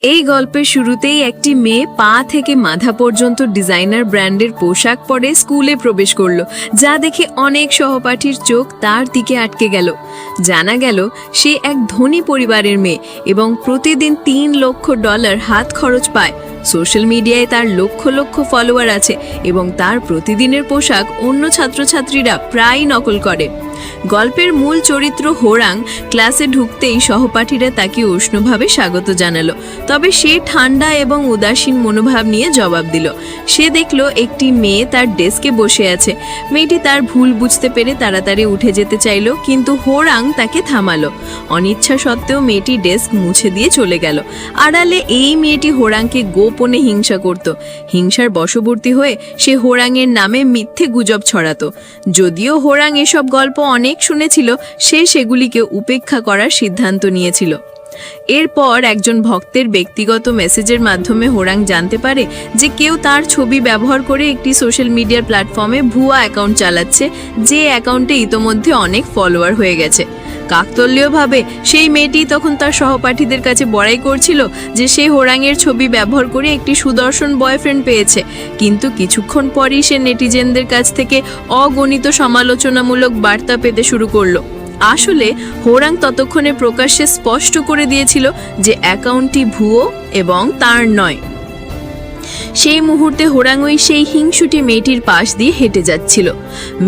এই গল্পের শুরুতেই একটি মেয়ে পা থেকে মাথা পর্যন্ত ডিজাইনার ব্র্যান্ডের পোশাক পরে স্কুলে প্রবেশ করলো, যা দেখে অনেক সহপাঠীর চোখ তার দিকে আটকে গেল। জানা গেল সে এক ধনী পরিবারের মেয়ে এবং প্রতিদিন $3 লক্ষ হাত খরচ পায়। সোশ্যাল মিডিয়ায় তার লক্ষ লক্ষ ফলোয়ার আছে এবং তার প্রতিদিনের পোশাক অন্য ছাত্রছাত্রীরা প্রায় নকল করে। গল্পের মূল চরিত্র হোরাং ক্লাসে ঢুকতেই সহপাঠীরা তাকে উষ্ণভাবে স্বাগত জানালো, তবে সে ঠান্ডা এবং উদাসীন মনোভাব নিয়ে জবাব দিল। সে দেখল একটি মেয়ে তার ডেস্কে বসে আছে। মেয়েটি তার ভুল বুঝতে পেরে তাড়াতাড়ি উঠে যেতে চাইল, কিন্তু হোরাং তাকে থামালো। অনিচ্ছা সত্ত্বেও মেয়েটি ডেস্ক মুছে দিয়ে চলে গেল। আড়ালে এই মেয়েটি হোরাংকে গোপনে হিংসা করত। হিংসার বশবর্তী হয়ে সে হোরাংয়ের নামে মিথ্যে গুজব ছড়াতো। যদিও হোরাং এসব গল্প অনেক শুনেছিল, সে সেগুলিকে উপেক্ষা করার সিদ্ধান্ত নিয়েছিল। এরপর একজন ভক্তের ব্যক্তিগত মেসেজের মাধ্যমে হোরাং জানতে পারে যে কেউ তার ছবি ব্যবহার করে একটি সোশ্যাল মিডিয়ার প্ল্যাটফর্মে ভুয়া অ্যাকাউন্ট চালাচ্ছে, যে অ্যাকাউন্টে ইতোমধ্যে অনেক ফলোয়ার হয়ে গেছে। কাকতালীয়ভাবে সেই মেয়েটি তখন তার সহপাঠীদের কাছে বড়াই করছিল যে সে হোরাংয়ের ছবি ব্যবহার করে একটি সুদর্শন বয়ফ্রেন্ড পেয়েছে, কিন্তু কিছুক্ষণ পরই সে নেটিজেনদের কাছ থেকে অগণিত সমালোচনামূলক বার্তা পেতে শুরু করলো। আসলে হোরাং ততক্ষণে প্রকাশ্যে স্পষ্ট করে দিয়েছিল যে অ্যাকাউন্টটি ভুয়ো এবং তার নয়। সেই মুহূর্তে হোরাংই সেই হিংসুটি মেয়েটির পাশ দিয়ে হেঁটে যাচ্ছিল।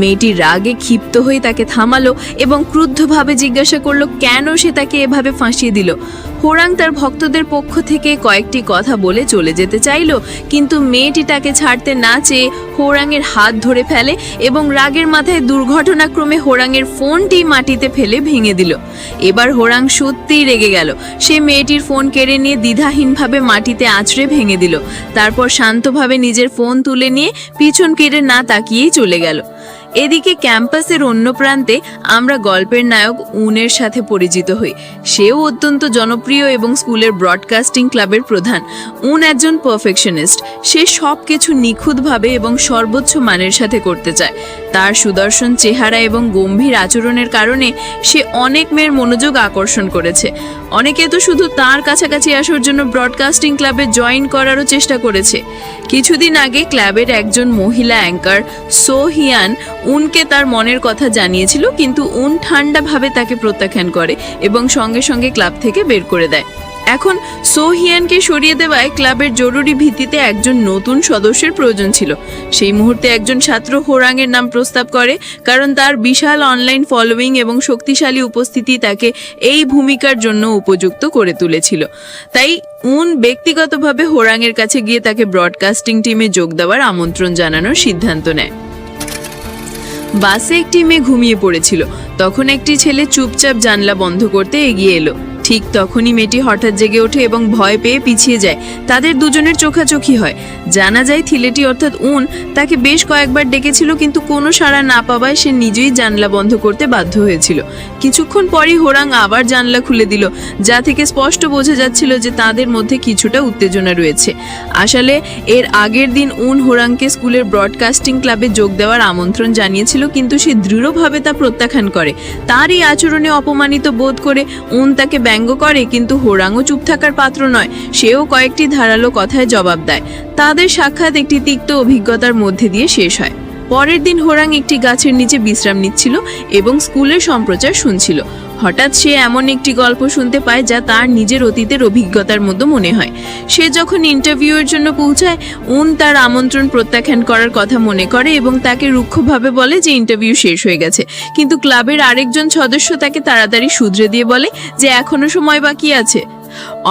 মেয়েটি রাগে ক্ষিপ্ত হয়ে তাকে থামালো এবং ক্রুদ্ধভাবে জিজ্ঞাসা করলো কেন সে তাকে এভাবে ফাঁসিয়ে দিল। হোরাং তার ভক্তদের পক্ষ থেকে কয়েকটি কথা বলে চলে যেতে চাইল, কিন্তু মেয়েটি তাকে ছাড়তে না চেয়ে হোরাংয়ের হাত ধরে ফেলে এবং রাগের মাথায় দুর্ঘটনাক্রমে হোরাংয়ের ফোনটি মাটিতে ফেলে ভেঙে দিল। এবার হোরাং সত্যিই রেগে গেল। সে মেয়েটির ফোন কেড়ে নিয়ে দ্বিধাহীনভাবে মাটিতে আঁচড়ে ভেঙে দিল। তারপর শান্তভাবে নিজের ফোন তুলে নিয়ে পিছন ফিরে না তাকিয়েই চলে গেল। এদিকে ক্যাম্পাসের অন্য প্রান্তে আমরা গল্পের নায়ক উনের সাথে পরিচিত হই। সেও অত্যন্ত জনপ্রিয় এবং স্কুলের ব্রডকাস্টিং ক্লাবের প্রধান। উন একজন পারফেকশনিস্ট। সে সব কিছু নিখুঁতভাবে এবং সর্বোচ্চ মানের সাথে করতে চায়। তার সুদর্শন চেহারা এবং গম্ভীর আচরণের কারণে সে অনেক মেয়ের মনোযোগ আকর্ষণ করেছে। অনেকে তো শুধু তার কাছাকাছি আসার জন্য ব্রডকাস্টিং ক্লাবে জয়েন করারও চেষ্টা করেছে। কিছুদিন আগে ক্লাবের একজন মহিলা অ্যাঙ্কার সো হিয়ান উনকে তার মনের কথা জানিয়েছিল, কিন্তু উন ঠান্ডাভাবে তাকে প্রত্যাখ্যান করে এবং সঙ্গে সঙ্গে ক্লাব থেকে বের করে দেয়। এখন সো হিয়ানকে সরিয়ে দেওয়ায় ক্লাবের জরুরি ভিত্তিতে একজন নতুন সদস্যের প্রয়োজন ছিল। সেই মুহূর্তে একজন ছাত্র হোরাংয়ের নাম প্রস্তাব করে, কারণ তার বিশাল অনলাইন ফলোয়িং এবং শক্তিশালী উপস্থিতি তাকে এই ভূমিকার জন্য উপযুক্ত করে তুলেছিল। তাই উন ব্যক্তিগতভাবে হোরাংয়ের কাছে গিয়ে তাকে ব্রডকাস্টিং টিমে যোগ দেওয়ার আমন্ত্রণ জানানোর সিদ্ধান্ত নেয়। বাসে একটি মেয়ে ঘুমিয়ে পড়েছিল। তখন একটি ছেলে চুপচাপ জানলা বন্ধ করতে এগিয়ে এলো। ঠিক তখনই মেয়েটি হঠাৎ জেগে ওঠে এবং ভয় পেয়ে পিছিয়ে যায়। তাদের দুজনের চোখাচোখি হয়। জানা যায় ছেলেটি অর্থাৎ উন তাকে বেশ কয়েকবার ডেকেছিল, কিন্তু কোনো সাড়া না পাওয়ায় সে নিজেই জানলা বন্ধ করতে বাধ্য হয়েছিল। কিছুক্ষণ পরই হোরাং আবার জানলা খুলে দিল, যা থেকে স্পষ্ট বোঝা যাচ্ছিল যে তাদের মধ্যে কিছুটা উত্তেজনা রয়েছে। আসলে এর আগের দিন উন হোরাংকে স্কুলের ব্রডকাস্টিং ক্লাবে যোগ দেওয়ার আমন্ত্রণ জানিয়েছিল, কিন্তু সে দৃঢ়ভাবে তা প্রত্যাখ্যান করে। তার এই আচরণে অপমানিত বোধ করে উন তাকে ব্যঙ্গ করে, কিন্তু হোরাংও চুপ থাকার পাত্র নয়। সেও কয়েকটি ধারালো কথায় জবাব দেয়। তাদের সাক্ষাৎ একটি তিক্ত অভিজ্ঞতার মধ্যে দিয়ে শেষ হয়। পরের দিন হোরাং একটি গাছের নিচে বিশ্রাম নিচ্ছিল এবং স্কুলের সম্প্রচার শুনছিল। হঠাৎ সে এমন একটি গল্প শুনতে পায় যা তার নিজের অতীতের অভিজ্ঞতার মতো মনে হয়। সে যখন ইন্টারভিউয়ের জন্য পৌঁছায়, উন তার আমন্ত্রণ প্রত্যাখ্যান করার কথা মনে করে এবং তাকে রুক্ষভাবে বলে যে ইন্টারভিউ শেষ হয়ে গেছে। কিন্তু ক্লাবের আরেকজন সদস্য তাকে তাড়াতাড়ি শুধরে দিয়ে বলে যে এখনো সময় বাকি আছে।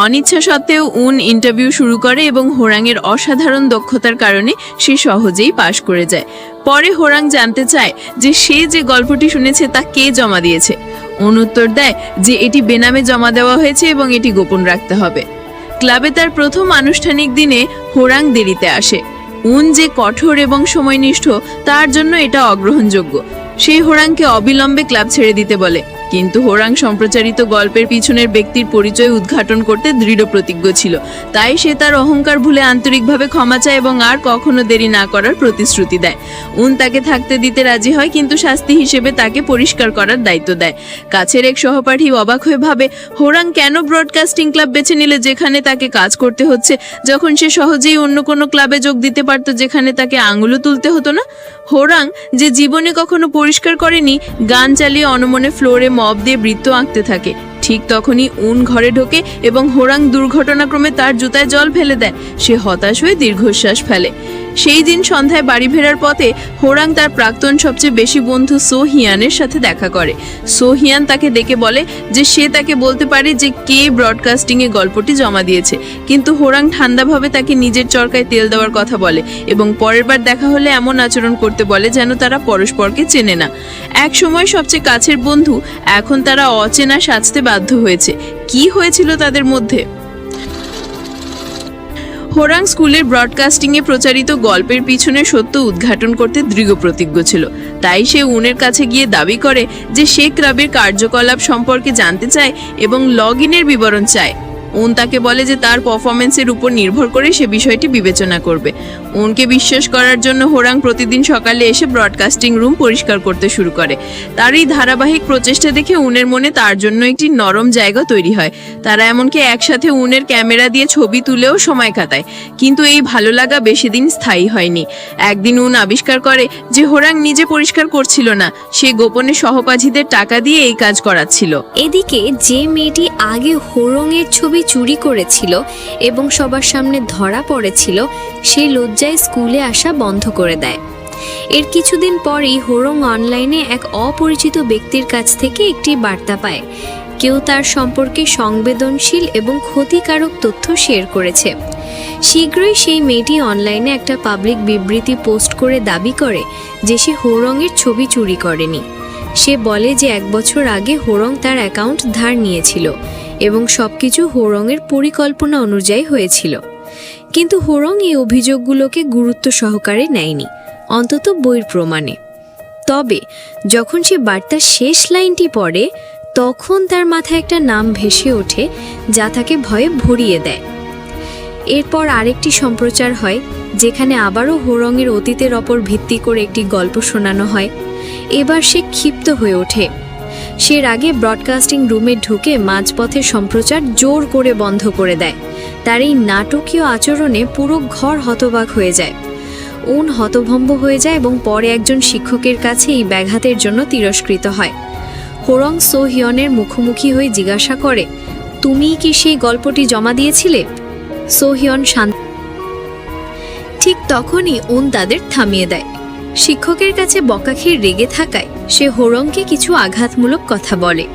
অনিচ্ছা সত্ত্বেও উন ইন্টারভিউ শুরু করে এবং হোরাংয়ের অসাধারণ দক্ষতার কারণে সে সহজেই পাশ করে যায়। পরে হোরাং জানতে চায় যে সে যে গল্পটি শুনেছে তা কে জমা দিয়েছে। উন উত্তর দেয় যে এটি বেনামে জমা দেওয়া হয়েছে এবং এটি গোপন রাখতে হবে। ক্লাবে তার প্রথম আনুষ্ঠানিক দিনে হোরাং দেরিতে আসে। উন যে কঠোর এবং সময়নিষ্ঠ, তার জন্য এটা অগ্রহণযোগ্য। সেই হোরাংকে অবিলম্বে ক্লাব ছেড়ে দিতে বলে, কিন্তু হোরাং সম্প্রচারিত গল্পের পিছনের ব্যক্তির পরিচয় উদ্ঘাটন করতে দৃঢ় প্রতিজ্ঞ ছিল। তাই সে তার অহংকার ভুলে আন্তরিকভাবে ক্ষমা চায় এবং আর কখনো দেরি না করার প্রতিশ্রুতি দেয়। উন তাকে থাকতে দিতে রাজি হয়, কিন্তু শাস্তি হিসেবে তাকে পরিষ্কার করার দায়িত্ব দেয়। কাছের এক সহপাঠী অবাক হয়ে ভাবে, হোরাং কেন ব্রডকাস্টিং ক্লাব বেছে নিলে যেখানে তাকে কাজ করতে হচ্ছে, যখন সে সহজেই অন্য কোনো ক্লাবে যোগ দিতে পারত যেখানে তাকে আঙুলও তুলতে হতো না। হোরাং, যে জীবনে কখনো পরিষ্কার করেনি, গান চালিয়ে অনমনে ফ্লোরে মপ দিয়ে বৃত্ত আঁকতে থাকে। ঠিক তখনই উন ঘরে ঢোকে এবং হোরাং দুর্ঘটনাক্রমে তার জুতায় জল ফেলে দেয়। সে হতাশ হয়ে দীর্ঘশ্বাস ফেলে। সেই দিন সন্ধ্যায় বাড়ি ফেরার পথে হোরাং তার প্রাক্তন সবচেয়ে বেশি বন্ধু সো হিয়ানের সাথে দেখা করে। সো হিয়ান তাকে ডেকে বলে যে সে তাকে বলতে পারে যে কে ব্রডকাস্টিংয়ে গল্পটি জমা দিয়েছে, কিন্তু হোরাং ঠান্ডাভাবে তাকে নিজের চরকায় তেল দেওয়ার কথা বলে এবং পরের বার দেখা হলে এমন আচরণ করতে বলে যেন তারা পরস্পরকে চেনে না। এক সময় সবচেয়ে কাছের বন্ধু, এখন তারা অচেনা সাজতে বাধ্য হয়েছে। কি হয়েছিল তাদের মধ্যে? হোরাং স্কুলের ব্রডকাস্টিংয়ে প্রচারিত গল্পের পিছনে সত্য উদ্ঘাটন করতে দৃঢ় প্রতিজ্ঞ ছিল। তাই সে উনের কাছে গিয়ে দাবি করে যে সে ক্লাবের কার্যকলাপ সম্পর্কে জানতে চায় এবং লগ ইনের বিবরণ চায়। উন তাকে বলে যে তার পারফরমেন্সের উপর নির্ভর করে সে বিষয়টি বিবেচনা করবে। উনকে বিশ্বাস করার জন্য হোরাং প্রতিদিন সকালে এসে ব্রডকাস্টিং রুম পরিষ্কার করতে শুরু করে। তার এই ধারাবাহিক প্রচেষ্টা দেখে উনের মনে তার জন্য একটি নরম জায়গা তৈরি হয়। তারা এমনকি একসাথে উনের ক্যামেরা দিয়ে ছবি তুলেও সময় কাটায়। কিন্তু এই ভালো লাগা বেশি দিন স্থায়ী হয়নি। একদিন উন আবিষ্কার করে যে হোরাং নিজে পরিষ্কার করছিল না, সে গোপনে সহপাঠীদের টাকা দিয়ে এই কাজ করাচ্ছিল। এদিকে যে মেয়েটি আগে হোরংয়ের ছবি চুরি করেছিল এবং সবার সামনে ধরা পড়েছিল, সে লজ্জায় স্কুলে আসা বন্ধ করে দেয়। এর কিছুদিন পরেই হোরং অনলাইনে এক অপরিচিত ব্যক্তির কাছ থেকে একটি বার্তা পায়। কেউ তার সম্পর্কে সংবেদনশীল এবং ক্ষতিকারক তথ্য শেয়ার করেছে। শীঘ্রই সেই মেয়েটি অনলাইনে একটা পাবলিক বিবৃতি পোস্ট করে দাবি করে যে সে হোরংয়ের ছবি চুরি করেনি। সে বলে যে 1 বছর আগে হোরং তার অ্যাকাউন্ট ধার নিয়েছিল এবং সবকিছু হোরংয়ের পরিকল্পনা অনুযায়ী হয়েছিল। কিন্তু হোরং এই অভিযোগগুলোকে গুরুত্ব সহকারে নেয়নি, অন্তত বইয়ের প্রমাণে। তবে যখন সে বার্তার শেষ লাইনটি পড়ে, তখন তার মাথায় একটা নাম ভেসে ওঠে যা তাকে ভয়ে ভরিয়ে দেয়। এরপর আরেকটি সম্প্রচার হয়, যেখানে আবারও হোরংয়ের অতীতের ওপর ভিত্তি করে একটি গল্প শোনানো হয়। এবার সে ক্ষিপ্ত হয়ে ওঠে। সে আগে ব্রডকাস্টিং রুমে ঢুকে মাঝপথে সম্প্রচার জোর করে বন্ধ করে দেয়। তার এই নাটকীয় আচরণে পুরো ঘর হতবাক হয়ে যায়। উন হতভম্ব হয়ে যায় এবং পরে একজন শিক্ষকের কাছে এই ব্যাঘাতের জন্য তিরস্কৃত হয়। হোরং সো হিয়নের মুখোমুখি হয়ে জিজ্ঞাসা করে, তুমি কি সেই গল্পটি জমা দিয়েছিলে? সো হিয়ন শান্ত। ঠিক তখনই উন তাদের থামিয়ে দেয়। শিক্ষকের কাছে বকা খেয়ে রেগে থাকায় সে হোরংকে কিছু আঘাতমূলক কথা বলে।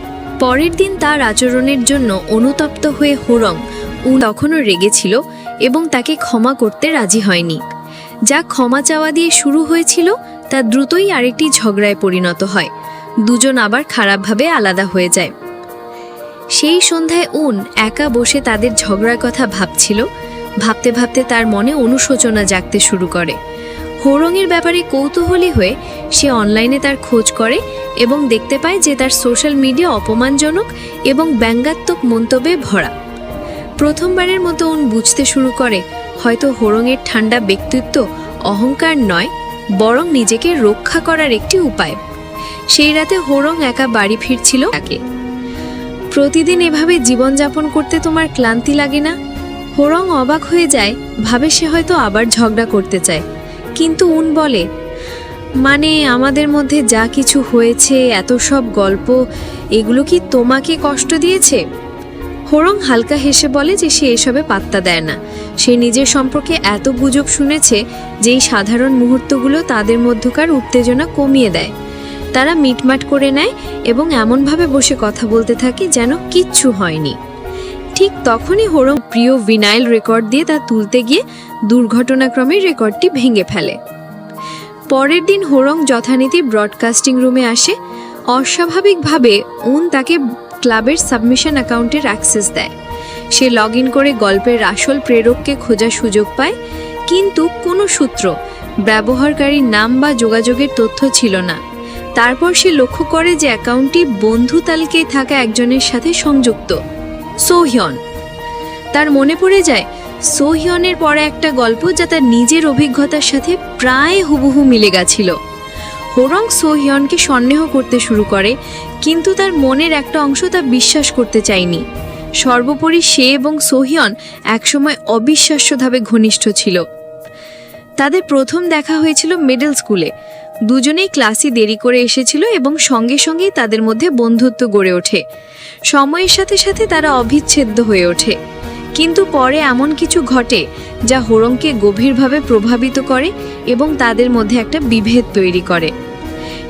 পরের দিন তার আচরণের জন্য অনুতপ্ত হয়ে হোরং তখনও রেগেছিল এবং তাকে ক্ষমা করতে রাজি হয়নি। যা ক্ষমা চাওয়া দিয়ে শুরু হয়েছিল তা দ্রুতই আরেকটি ঝগড়ায় পরিণত হয়। দুজন আবার খারাপভাবে আলাদা হয়ে যায়। সেই সন্ধ্যায় উন একা বসে তাদের ঝগড়ার কথা ভাবছিল। ভাবতে ভাবতে তার মনে অনুশোচনা জাগতে শুরু করে। হোরংয়ের ব্যাপারে কৌতূহলী হয়ে সে অনলাইনে তার খোঁজ করে এবং দেখতে পায় যে তার সোশ্যাল মিডিয়া অপমানজনক এবং ব্যঙ্গাত্মক মন্তব্যে ভরা। প্রথমবারের মতো উন বুঝতে শুরু করে হয়তো হোরংয়ের ঠান্ডা ব্যক্তিত্ব অহংকার নয়, বরং নিজেকে রক্ষা করার একটি উপায়। সেই রাতে হোরং একা বাড়ি ফিরছিল। তাকে, প্রতিদিন এভাবে জীবনযাপন করতে তোমার ক্লান্তি লাগে না? হোরং অবাক হয়ে যায়, ভাবে সে হয়তো আবার ঝগড়া করতে চায়। কিন্তু উন বলে, মানে আমাদের মধ্যে যা কিছু হয়েছে, এত সব গল্প, এগুলো কি তোমাকে কষ্ট দিয়েছে? হোরং হালকা হেসে বলে যে সে এসবে পাত্তা দেয় না। সে নিজের সম্পর্কে এত গুজব শুনেছে যে এই সাধারণ মুহূর্তগুলো তাদের মধ্যকার উত্তেজনা কমিয়ে দেয়। তারা মিটমাট করে নেয় এবং এমনভাবে বসে কথা বলতে থাকে যেন কিচ্ছু হয়নি। ঠিক তখনই হোরং প্রিয় ভিনাইল রেকর্ড দিয়ে তা তুলতে গিয়ে দুর্ঘটনাক্রমে রেকর্ডটি ভেঙে ফেলে। পরের দিন হোরং যথারীতি ব্রডকাস্টিং রুমে আসে। অস্বাভাবিকভাবে উন তাকে ক্লাবের সাবমিশন অ্যাকাউন্টের অ্যাক্সেস দেয়। সে লগ ইন করে গল্পের আসল প্রেরককে খোঁজার সুযোগ পায়, কিন্তু কোনো সূত্র, ব্যবহারকারীর নাম বা যোগাযোগের তথ্য ছিল না। তারপর সে লক্ষ্য করে যে অ্যাকাউন্টটি বন্ধু তালিকায় থাকা একজনের সাথে সংযুক্ত, সোহয়ন। তার মনে পড়ে যায় সোহয়নের পরে একটা গল্প যা তার নিজের অভিজ্ঞতার সাথে প্রায় হুবহু মিলে গেছিল। হোরং সোহয়নকে সন্দেহ করতে শুরু করে, কিন্তু তার মনের একটা অংশ তা বিশ্বাস করতে চায়নি। সর্বোপরি সে এবং সোহয়ন একসময় অবিশ্বাস্যভাবে ঘনিষ্ঠ ছিল। তাদের প্রথম দেখা হয়েছিল মিডল স্কুলে। দুজনেই ক্লাসে দেরি করে এসেছিল এবং সঙ্গে সঙ্গেই তাদের মধ্যে বন্ধুত্ব গড়ে ওঠে। সময়ের সাথে সাথে তারা অবিচ্ছেদ্য হয়ে ওঠে, কিন্তু পরে এমন কিছু ঘটে যা হোরংকে গভীরভাবে প্রভাবিত করে এবং তাদের মধ্যে একটা বিভেদ তৈরি করে।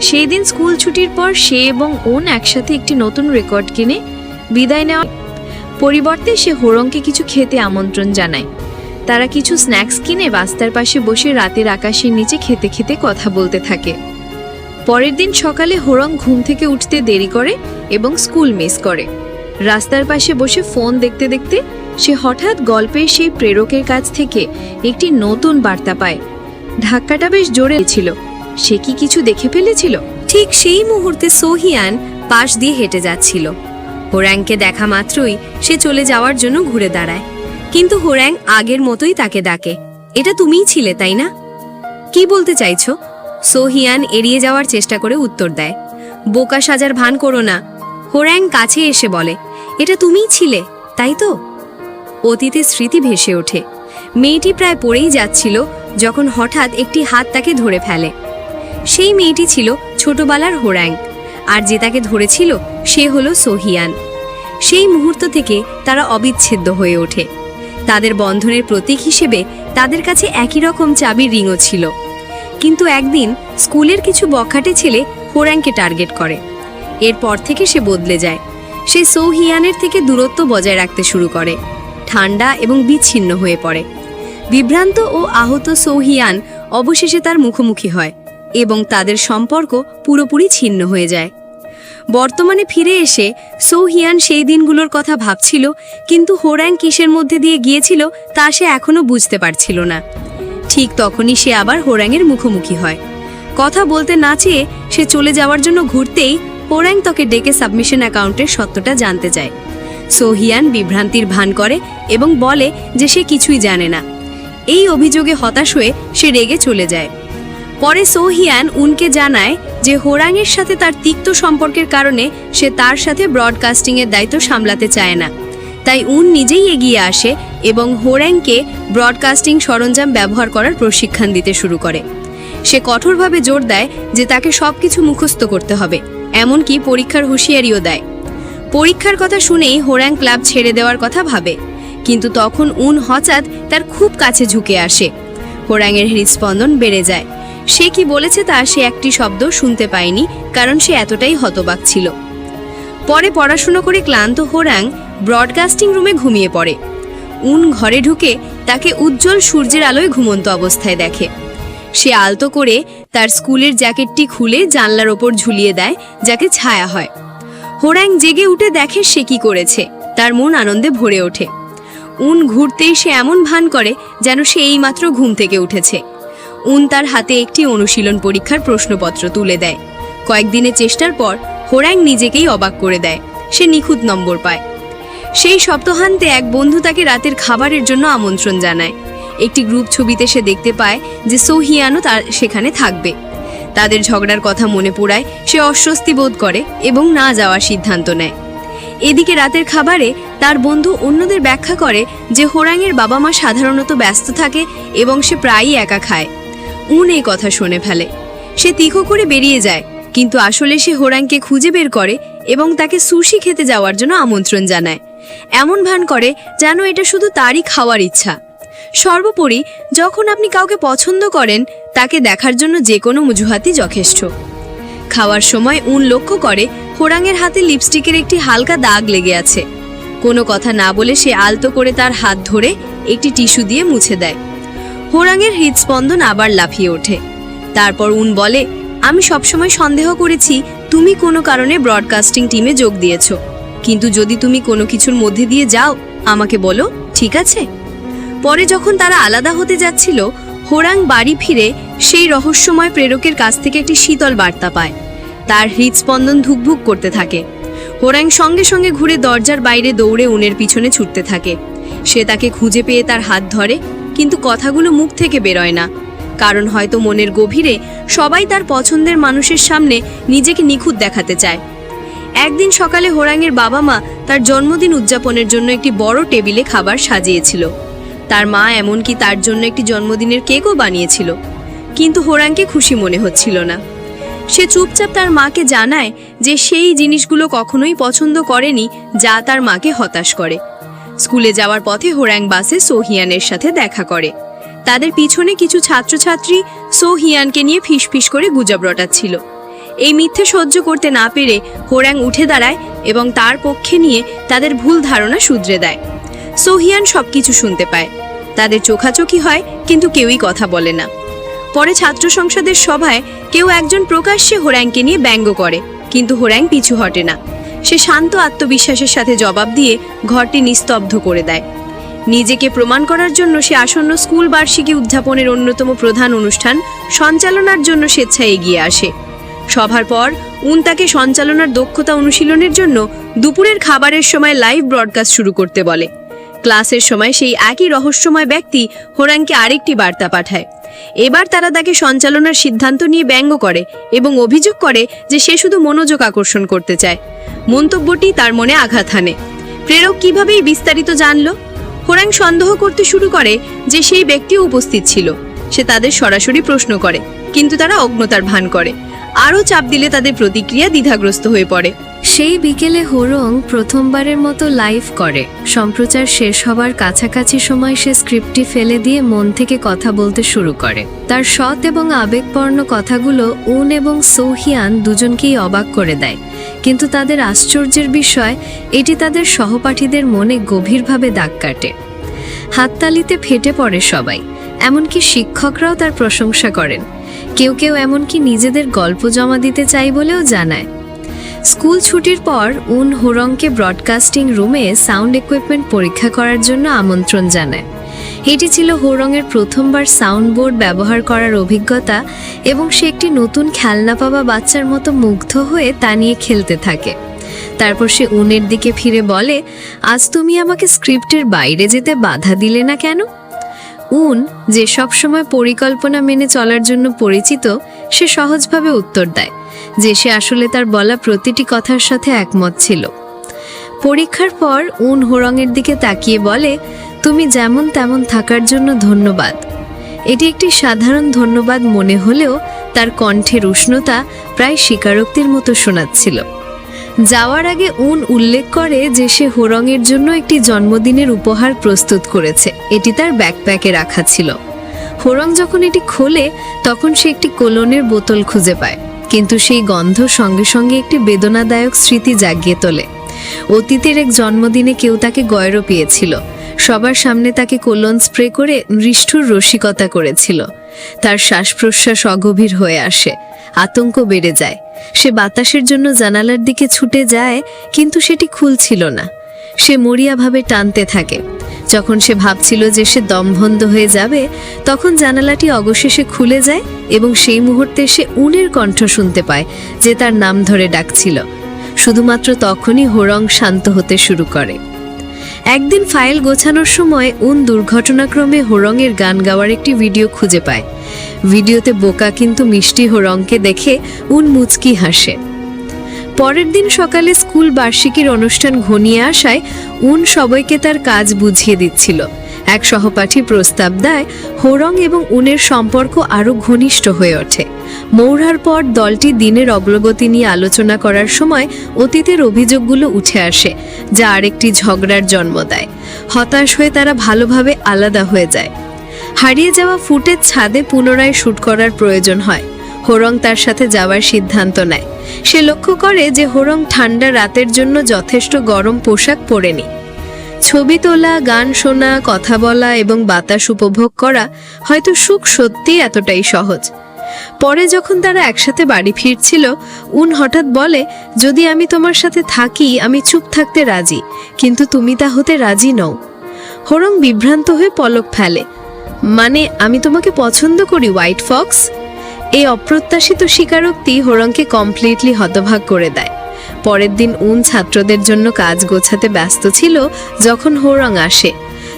সেই দিন স্কুল ছুটির পর সে এবং ওন একসাথে একটি নতুন রেকর্ড কিনে বিদায় নেওয়া পরিবর্তে সে হোরংকে কিছু খেতে আমন্ত্রণ জানায়। তারা কিছু স্ন্যাক্স কিনে রাস্তার পাশে বসে রাতের আকাশের নিচে খেতে খেতে কথা বলতে থাকে। পরের দিন সকালে হোরং ঘুম থেকে উঠতে দেরি করে এবং স্কুল মিস করে। রাস্তার পাশে বসে ফোন দেখতে দেখতে সে হঠাৎ গল্পের সেই প্রেরকের কাছ থেকে একটি নতুন বার্তা পায়। ধাক্কাটা বেশ জোরে ছিল। সে কি কিছু দেখে ফেলেছিল? ঠিক সেই মুহূর্তে সোহিয়ান পাশ দিয়ে হেঁটে যাচ্ছিল। হোরাংকে দেখা মাত্রই সে চলে যাওয়ার জন্য ঘুরে দাঁড়ায়, কিন্তু হোরাং আগের মতোই তাকে ডাকে। এটা তুমিই ছিলে, তাই না? কি বলতে চাইছো? সোহিয়ান এড়িয়ে যাওয়ার চেষ্টা করে উত্তর দেয়। বোকা সাজার ভান করো না। হোরাং কাছে এসে বলে, এটা তুমিই ছিলে, তাই তো? অতীতের স্মৃতি ভেসে ওঠে। মেয়েটি প্রায় পড়েই যাচ্ছিল যখন হঠাৎ একটি হাত তাকে ধরে ফেলে। সেই মেয়েটি ছিল ছোটবেলার হোরাং, আর যে তাকে ধরেছিল সে হলো সোহিয়ান। সেই মুহূর্ত থেকে তারা অবিচ্ছেদ্য হয়ে ওঠে। তাদের বন্ধনের প্রতীক হিসেবে তাদের কাছে একই রকম চাবির রিংও ছিল। কিন্তু একদিন স্কুলের কিছু বখাটে ছেলে হোরাংকে টার্গেট করে। এরপর থেকে সে বদলে যায়। সে সোহিয়ানের থেকে দূরত্ব বজায় রাখতে শুরু করে, ঠান্ডা এবং বিচ্ছিন্ন হয়ে পড়ে। বিভ্রান্ত ও আহত সোহিয়ান অবশেষে তার মুখোমুখি হয় এবং তাদের সম্পর্ক পুরোপুরি ছিন্ন হয়ে যায়। বর্তমানে ফিরে এসে সোহিয়ান সেই দিনগুলোর কথা ভাবছিল, কিন্তু হোরাং কিসের মধ্যে দিয়ে গিয়েছিল তা সে এখনো বুঝতে পারছিল না। ঠিক তখনই সে আবার হোরাংয়ের মুখোমুখি হয়। কথা বলতে না চেয়ে সে চলে যাওয়ার জন্য ঘুরতেই হোরাং তাকে ডেকে সাবমিশন অ্যাকাউন্টের সত্যটা জানতে চায়। সোহিয়ান বিভ্রান্তির ভান করে এবং বলে যে সে কিছুই জানে না। এই অভিযোগে হতাশ হয়ে সে রেগে চলে যায়। পরে সোহিয়ান উনকে জানায় যে হোরাংয়ের সাথে তার তিক্ত সম্পর্কের কারণে সে তার সাথে ব্রডকাস্টিংয়ের দায়িত্ব সামলাতে চায় না। তাই উন নিজেই এগিয়ে আসে এবং হোরাংকে ব্রডকাস্টিং সরঞ্জাম ব্যবহার করার প্রশিক্ষণ দিতে শুরু করে। সে কঠোরভাবে জোর দেয় যে তাকে সবকিছু মুখস্থ করতে হবে, এমনকি পরীক্ষার হুঁশিয়ারিও দেয়। পরীক্ষার কথা শুনেই হোরাং ক্লাব ছেড়ে দেওয়ার কথা ভাবে, কিন্তু তখন উন হঠাৎ তার খুব কাছে ঝুঁকে আসে। হোরাংয়ের হৃদস্পন্দন বেড়ে যায়। সে কি বলেছে তা সে একটি শব্দ শুনতে পায়নি, কারণ সে এতটাই হতবাক ছিল। পরে পড়াশোনা করে ক্লান্ত হোরাং ব্রডকাস্টিং রুমে ঘুমিয়ে পড়ে। উন ঘরে ঢুকে তাকে উজ্জ্বল সূর্যের আলোয় ঘুমন্ত অবস্থায় দেখে। সে আলতো করে তার স্কুলের জ্যাকেটটি খুলে জানলার ওপর ঝুলিয়ে দেয়, যাকে ছায়া হয়। হোরাং জেগে উঠে দেখে সে কি করেছে। তার মন আনন্দে ভরে ওঠে। উন ঘুরতেই সে এমন ভান করে যেন সে এইমাত্র ঘুম থেকে উঠেছে। উন তার হাতে একটি অনুশীলন পরীক্ষার প্রশ্নপত্র তুলে দেয়। কয়েকদিনের চেষ্টার পর হোরাং নিজেকেই অবাক করে দেয়। সে নিখুঁত নম্বর পায়। সেই সপ্তাহান্তে এক বন্ধু তাকে রাতের খাবারের জন্য আমন্ত্রণ জানায়। একটি গ্রুপ ছবিতে সে দেখতে পায় যে সোহিয়ানও তার সেখানে থাকবে। তাদের ঝগড়ার কথা মনে পড়ায় সে অস্বস্তি বোধ করে এবং না যাওয়ার সিদ্ধান্ত নেয়। এদিকে রাতের খাবারে তার বন্ধু অন্যদের ব্যাখ্যা করে যে হোরাংয়ের বাবা মা সাধারণত ব্যস্ত থাকে এবং সে প্রায়ই একা খায়। উন এই কথা শুনে ফেলে। সে তীক্ষ্ণ করে বেরিয়ে যায়, কিন্তু আসলে সে হোরাংকে খুঁজে বের করে এবং তাকে সুশি খেতে যাওয়ার জন্য আমন্ত্রণ জানায়। এমন ভান করে যেন এটা শুধু তারই খাওয়ার ইচ্ছা। সর্বোপরি যখন আপনি কাউকে পছন্দ করেন, তাকে দেখার জন্য যে কোনো অজুহাতই যথেষ্ট। খাওয়ার সময় উন লক্ষ্য করে হোরাংয়ের হাতে লিপস্টিকের একটি হালকা দাগ লেগে আছে। কোনো কথা না বলে সে আলতো করে তার হাত ধরে একটি টিস্যু দিয়ে মুছে দেয়। হোরাংয়ের হৃদস্পন্দন আবার লাফিয়ে ওঠে। তারপর উন বলে, আমি সবসময় সন্দেহ করেছি তুমি কোনো কারণে ব্রডকাস্টিং টিমে যোগ দিয়েছো, কিন্তু যদি তুমি কোনো কিছুর মধ্যে দিয়ে যাও আমাকে বলো, ঠিক আছে? পরে যখন তারা আলাদা হতে যাচ্ছিল, হোরাং বাড়ি ফিরে সেই রহস্যময় প্রেরকের কাছ থেকে একটি শীতল বার্তা পায়। তার হৃদস্পন্দন ধুকভুক করতে থাকে। হোরাং সঙ্গে সঙ্গে ঘুরে দরজার বাইরে দৌড়ে উনের পিছনে ছুটতে থাকে। সে তাকে খুঁজে পেয়ে তার হাত ধরে, কিন্তু কথাগুলো মুখ থেকে বেরোয় না, কারণ হয়তো মনের গভীরে সবাই তার পছন্দের মানুষের সামনে নিজেকে নিখুঁত দেখাতে চায়। একদিন সকালে হোরাংয়ের বাবা মা তার জন্মদিন উদযাপনের জন্য একটি বড় টেবিলে খাবার সাজিয়েছিল। তার মা এমনকি তার জন্য একটি জন্মদিনের কেকও বানিয়েছিল, কিন্তু হোরাংকে খুশি মনে হচ্ছিল না। সে চুপচাপ তার মাকে জানায় যে সেই জিনিসগুলো কখনোই পছন্দ করেনি যা তার মাকে হতাশ করে। স্কুলে যাওয়ার পথে হোরাং বাসে সোহিয়ানের সাথে দেখা করে। তাদের পিছনে কিছু ছাত্রছাত্রী সোহিয়ানকে নিয়ে ফিসফিস করে গুজব রটাচ্ছিল। এই মিথ্যে সহ্য করতে না পেরে হোরাং উঠে দাঁড়ায় এবং তার পক্ষে নিয়ে তাদের ভুল ধারণা শুধরে দেয়। সোহিয়ান সবকিছু শুনতে পায়। তাদের চোখাচোখি হয়, কিন্তু কেউই কথা বলে না। পরে ছাত্র সংসদের সভায় কেউ একজন প্রকাশ্যে হোরাংকে নিয়ে ব্যঙ্গ করে, কিন্তু হোরাং পিছু হটে না। সে শান্ত আত্মবিশ্বাসের সাথে জবাব দিয়ে ঘরটি নিস্তব্ধ করে দেয়। নিজেকে প্রমাণ করার জন্য সে আসন্ন স্কুল বার্ষিকী উদযাপনের অন্যতম প্রধান অনুষ্ঠান সঞ্চালনার জন্য স্বেচ্ছায় এগিয়ে আসে। সভার পর তাকে সঞ্চালনার দক্ষতা অনুশীলনের জন্য দুপুরের খাবারের সময় লাইভ ব্রডকাস্ট শুরু করতে বলে। ক্লাসের সময় সেই একই রহস্যময় ব্যক্তি হোরাংকে আরেকটি বার্তা পাঠায়। এবার তারা তাকে সঞ্চালনার সিদ্ধান্ত নিয়ে ব্যঙ্গ করে এবং অভিযোগ করে যে সে শুধু মনোযোগ আকর্ষণ করতে চায়। মন্তব্যটি তার মনে আঘাত হানে। প্রেরক কিভাবে এই বিস্তারিত জানল? হোরাং সন্দেহ করতে শুরু করে যে সেই ব্যক্তিও উপস্থিত ছিল। সে তাদের সরাসরি প্রশ্ন করে, কিন্তু তারা অজ্ঞতার ভান করে। আরও চাপ দিলে তাদের প্রতিক্রিয়া দ্বিধাগ্রস্ত হয়ে পড়ে। সেই বিকেলে হোরং প্রথমবারের মতো লাইভ করে। সম্প্রচার শেষ হবার কাছাকাছি সময় সে স্ক্রিপ্টটি ফেলে দিয়ে মন থেকে কথা বলতে শুরু করে। তার সৎ এবং আবেগপূর্ণ কথাগুলো এবং সোহিয়ান দুজনকেই অবাক করে দেয়, কিন্তু তাদের আশ্চর্যের বিষয় এটি তাদের সহপাঠীদের মনে গভীরভাবে দাগ কাটে। হাততালিতে ফেটে পড়ে সবাই, এমনকি শিক্ষকরাও তার প্রশংসা করেন। কেউ কেউ এমনকি নিজেদের গল্প জমা দিতে চাই বলেও জানায়। স্কুল ছুটির পর হোরংকে ব্রডকাস্টিং রুমে সাউন্ড ইকুইপমেন্ট পরীক্ষা করার জন্য আমন্ত্রণ জানায়। এটি ছিল হোরংয়ের প্রথমবার সাউন্ড বোর্ড ব্যবহার করার অভিজ্ঞতা, এবং সে একটি নতুন খেলনা পাওয়া বাচ্চার মতো মুগ্ধ হয়ে তা নিয়ে খেলতে থাকে। তারপর সে উনের দিকে ফিরে বলে, আজ তুমি আমাকে স্ক্রিপ্টের বাইরে যেতে বাধা দিলে না কেন? যে সবসময় পরিকল্পনা মেনে চলার জন্য পরিচিত, সে সহজভাবে উত্তর দেয় যে সে আসলে তার বলা প্রতিটি কথার সাথে একমত ছিল। পরীক্ষার পর হোরংয়ের দিকে তাকিয়ে বলে, তুমি যেমন তেমন থাকার জন্য ধন্যবাদ। এটি একটি সাধারণ ধন্যবাদ মনে হলেও তার কণ্ঠের উষ্ণতা প্রায় স্বীকারোক্তির মতো শোনাচ্ছিল। যাওয়ার আগে উল্লেখ করে যে সে হোরংয়ের জন্য একটি জন্মদিনের উপহার প্রস্তুত করেছে। এটি তার ব্যাকপ্যাকে রাখা ছিল। হোরং যখন এটি খোলে তখন সে একটি কোলনের বোতল খুঁজে পায়, কিন্তু সেই গন্ধ সঙ্গে সঙ্গে একটি বেদনাদায়ক স্মৃতি জাগিয়ে তোলে। অতীতের এক জন্মদিনে কেউ তাকে গয়রো পেয়েছিল, সবার সামনে তাকে কোলন স্প্রে করে নিষ্ঠুর রসিকতা করেছিল। তার শ্বাস প্রশ্বাস অগভীর হয়ে আসে, আতঙ্ক বেড়ে যায়। সে বাতাসের জন্য জানালার দিকে ছুটে যায়, কিন্তু সেটি খুলছিল না। সে মরিয়াভাবে টানতে থাকে। যখন সে ভাবছিল যে সে দমবন্ধ হয়ে যাবে, তখন জানালাটি অবশেষে খুলে যায় এবং সেই মুহূর্তে সে উনের কণ্ঠ শুনতে পায় যে তার নাম ধরে ডাকছিল। শুধুমাত্র তখনই হোরং শান্ত হতে শুরু করে। একদিন ফাইল গোছানোর সময় দুর্ঘটনাক্রমে হোরংয়ের গান গাওয়ার একটি ভিডিও খুঁজে পায়। ভিডিওতে বোকা কিন্তু মিষ্টি হোরংকে দেখে মুচকি হাসে। পরের দিন সকালে স্কুল বার্ষিকীর অনুষ্ঠান ঘনিয়ে আসায় সবাইকে তার কাজ বুঝিয়ে দিচ্ছিল। এক সহপাঠী প্রস্তাব দেয় হোরং এবং উনের সম্পর্ক আরও ঘনিষ্ঠ হয়ে ওঠে। মৌড়ার পর দলটি দিনের অগ্রগতি নিয়ে আলোচনা করার সময় অতীতের অভিযোগগুলো উঠে আসে, যা আরেকটি ঝগড়ার জন্ম দেয়। হতাশ হয়ে তারা ভালোভাবে আলাদা হয়ে যায়। হারিয়ে যাওয়া ফুটেজ ছাদে পুনরায় শুট করার প্রয়োজন হয়। হোরং তার সাথে যাওয়ার সিদ্ধান্ত নেয়। সে লক্ষ্য করে যে হোরং ঠান্ডা রাতের জন্য যথেষ্ট গরম পোশাক পরেনি। ছবি তোলা, গান শোনা, কথা বলা এবং বাতাস উপভোগ করা হয়তো সুখ সত্যি এতটাই সহজ। পরে যখন তারা একসাথে বাড়ি ফিরছিল, হঠাৎ বলে, যদি আমি তোমার সাথে থাকি আমি চুপ থাকতে রাজি, কিন্তু তুমি তা হতে রাজি নও। হোরং বিভ্রান্ত হয়ে পলক ফেলে, মানে আমি তোমাকে পছন্দ করি হোয়াইট ফক্স। এই অপ্রত্যাশিত স্বীকারোক্তি হোরংকে কমপ্লিটলি হতভাগ করে দেয়। পরের দিন উন ছাত্রদের জন্য কাজ গোছাতে ব্যস্ত ছিল যখন হোরং আসে।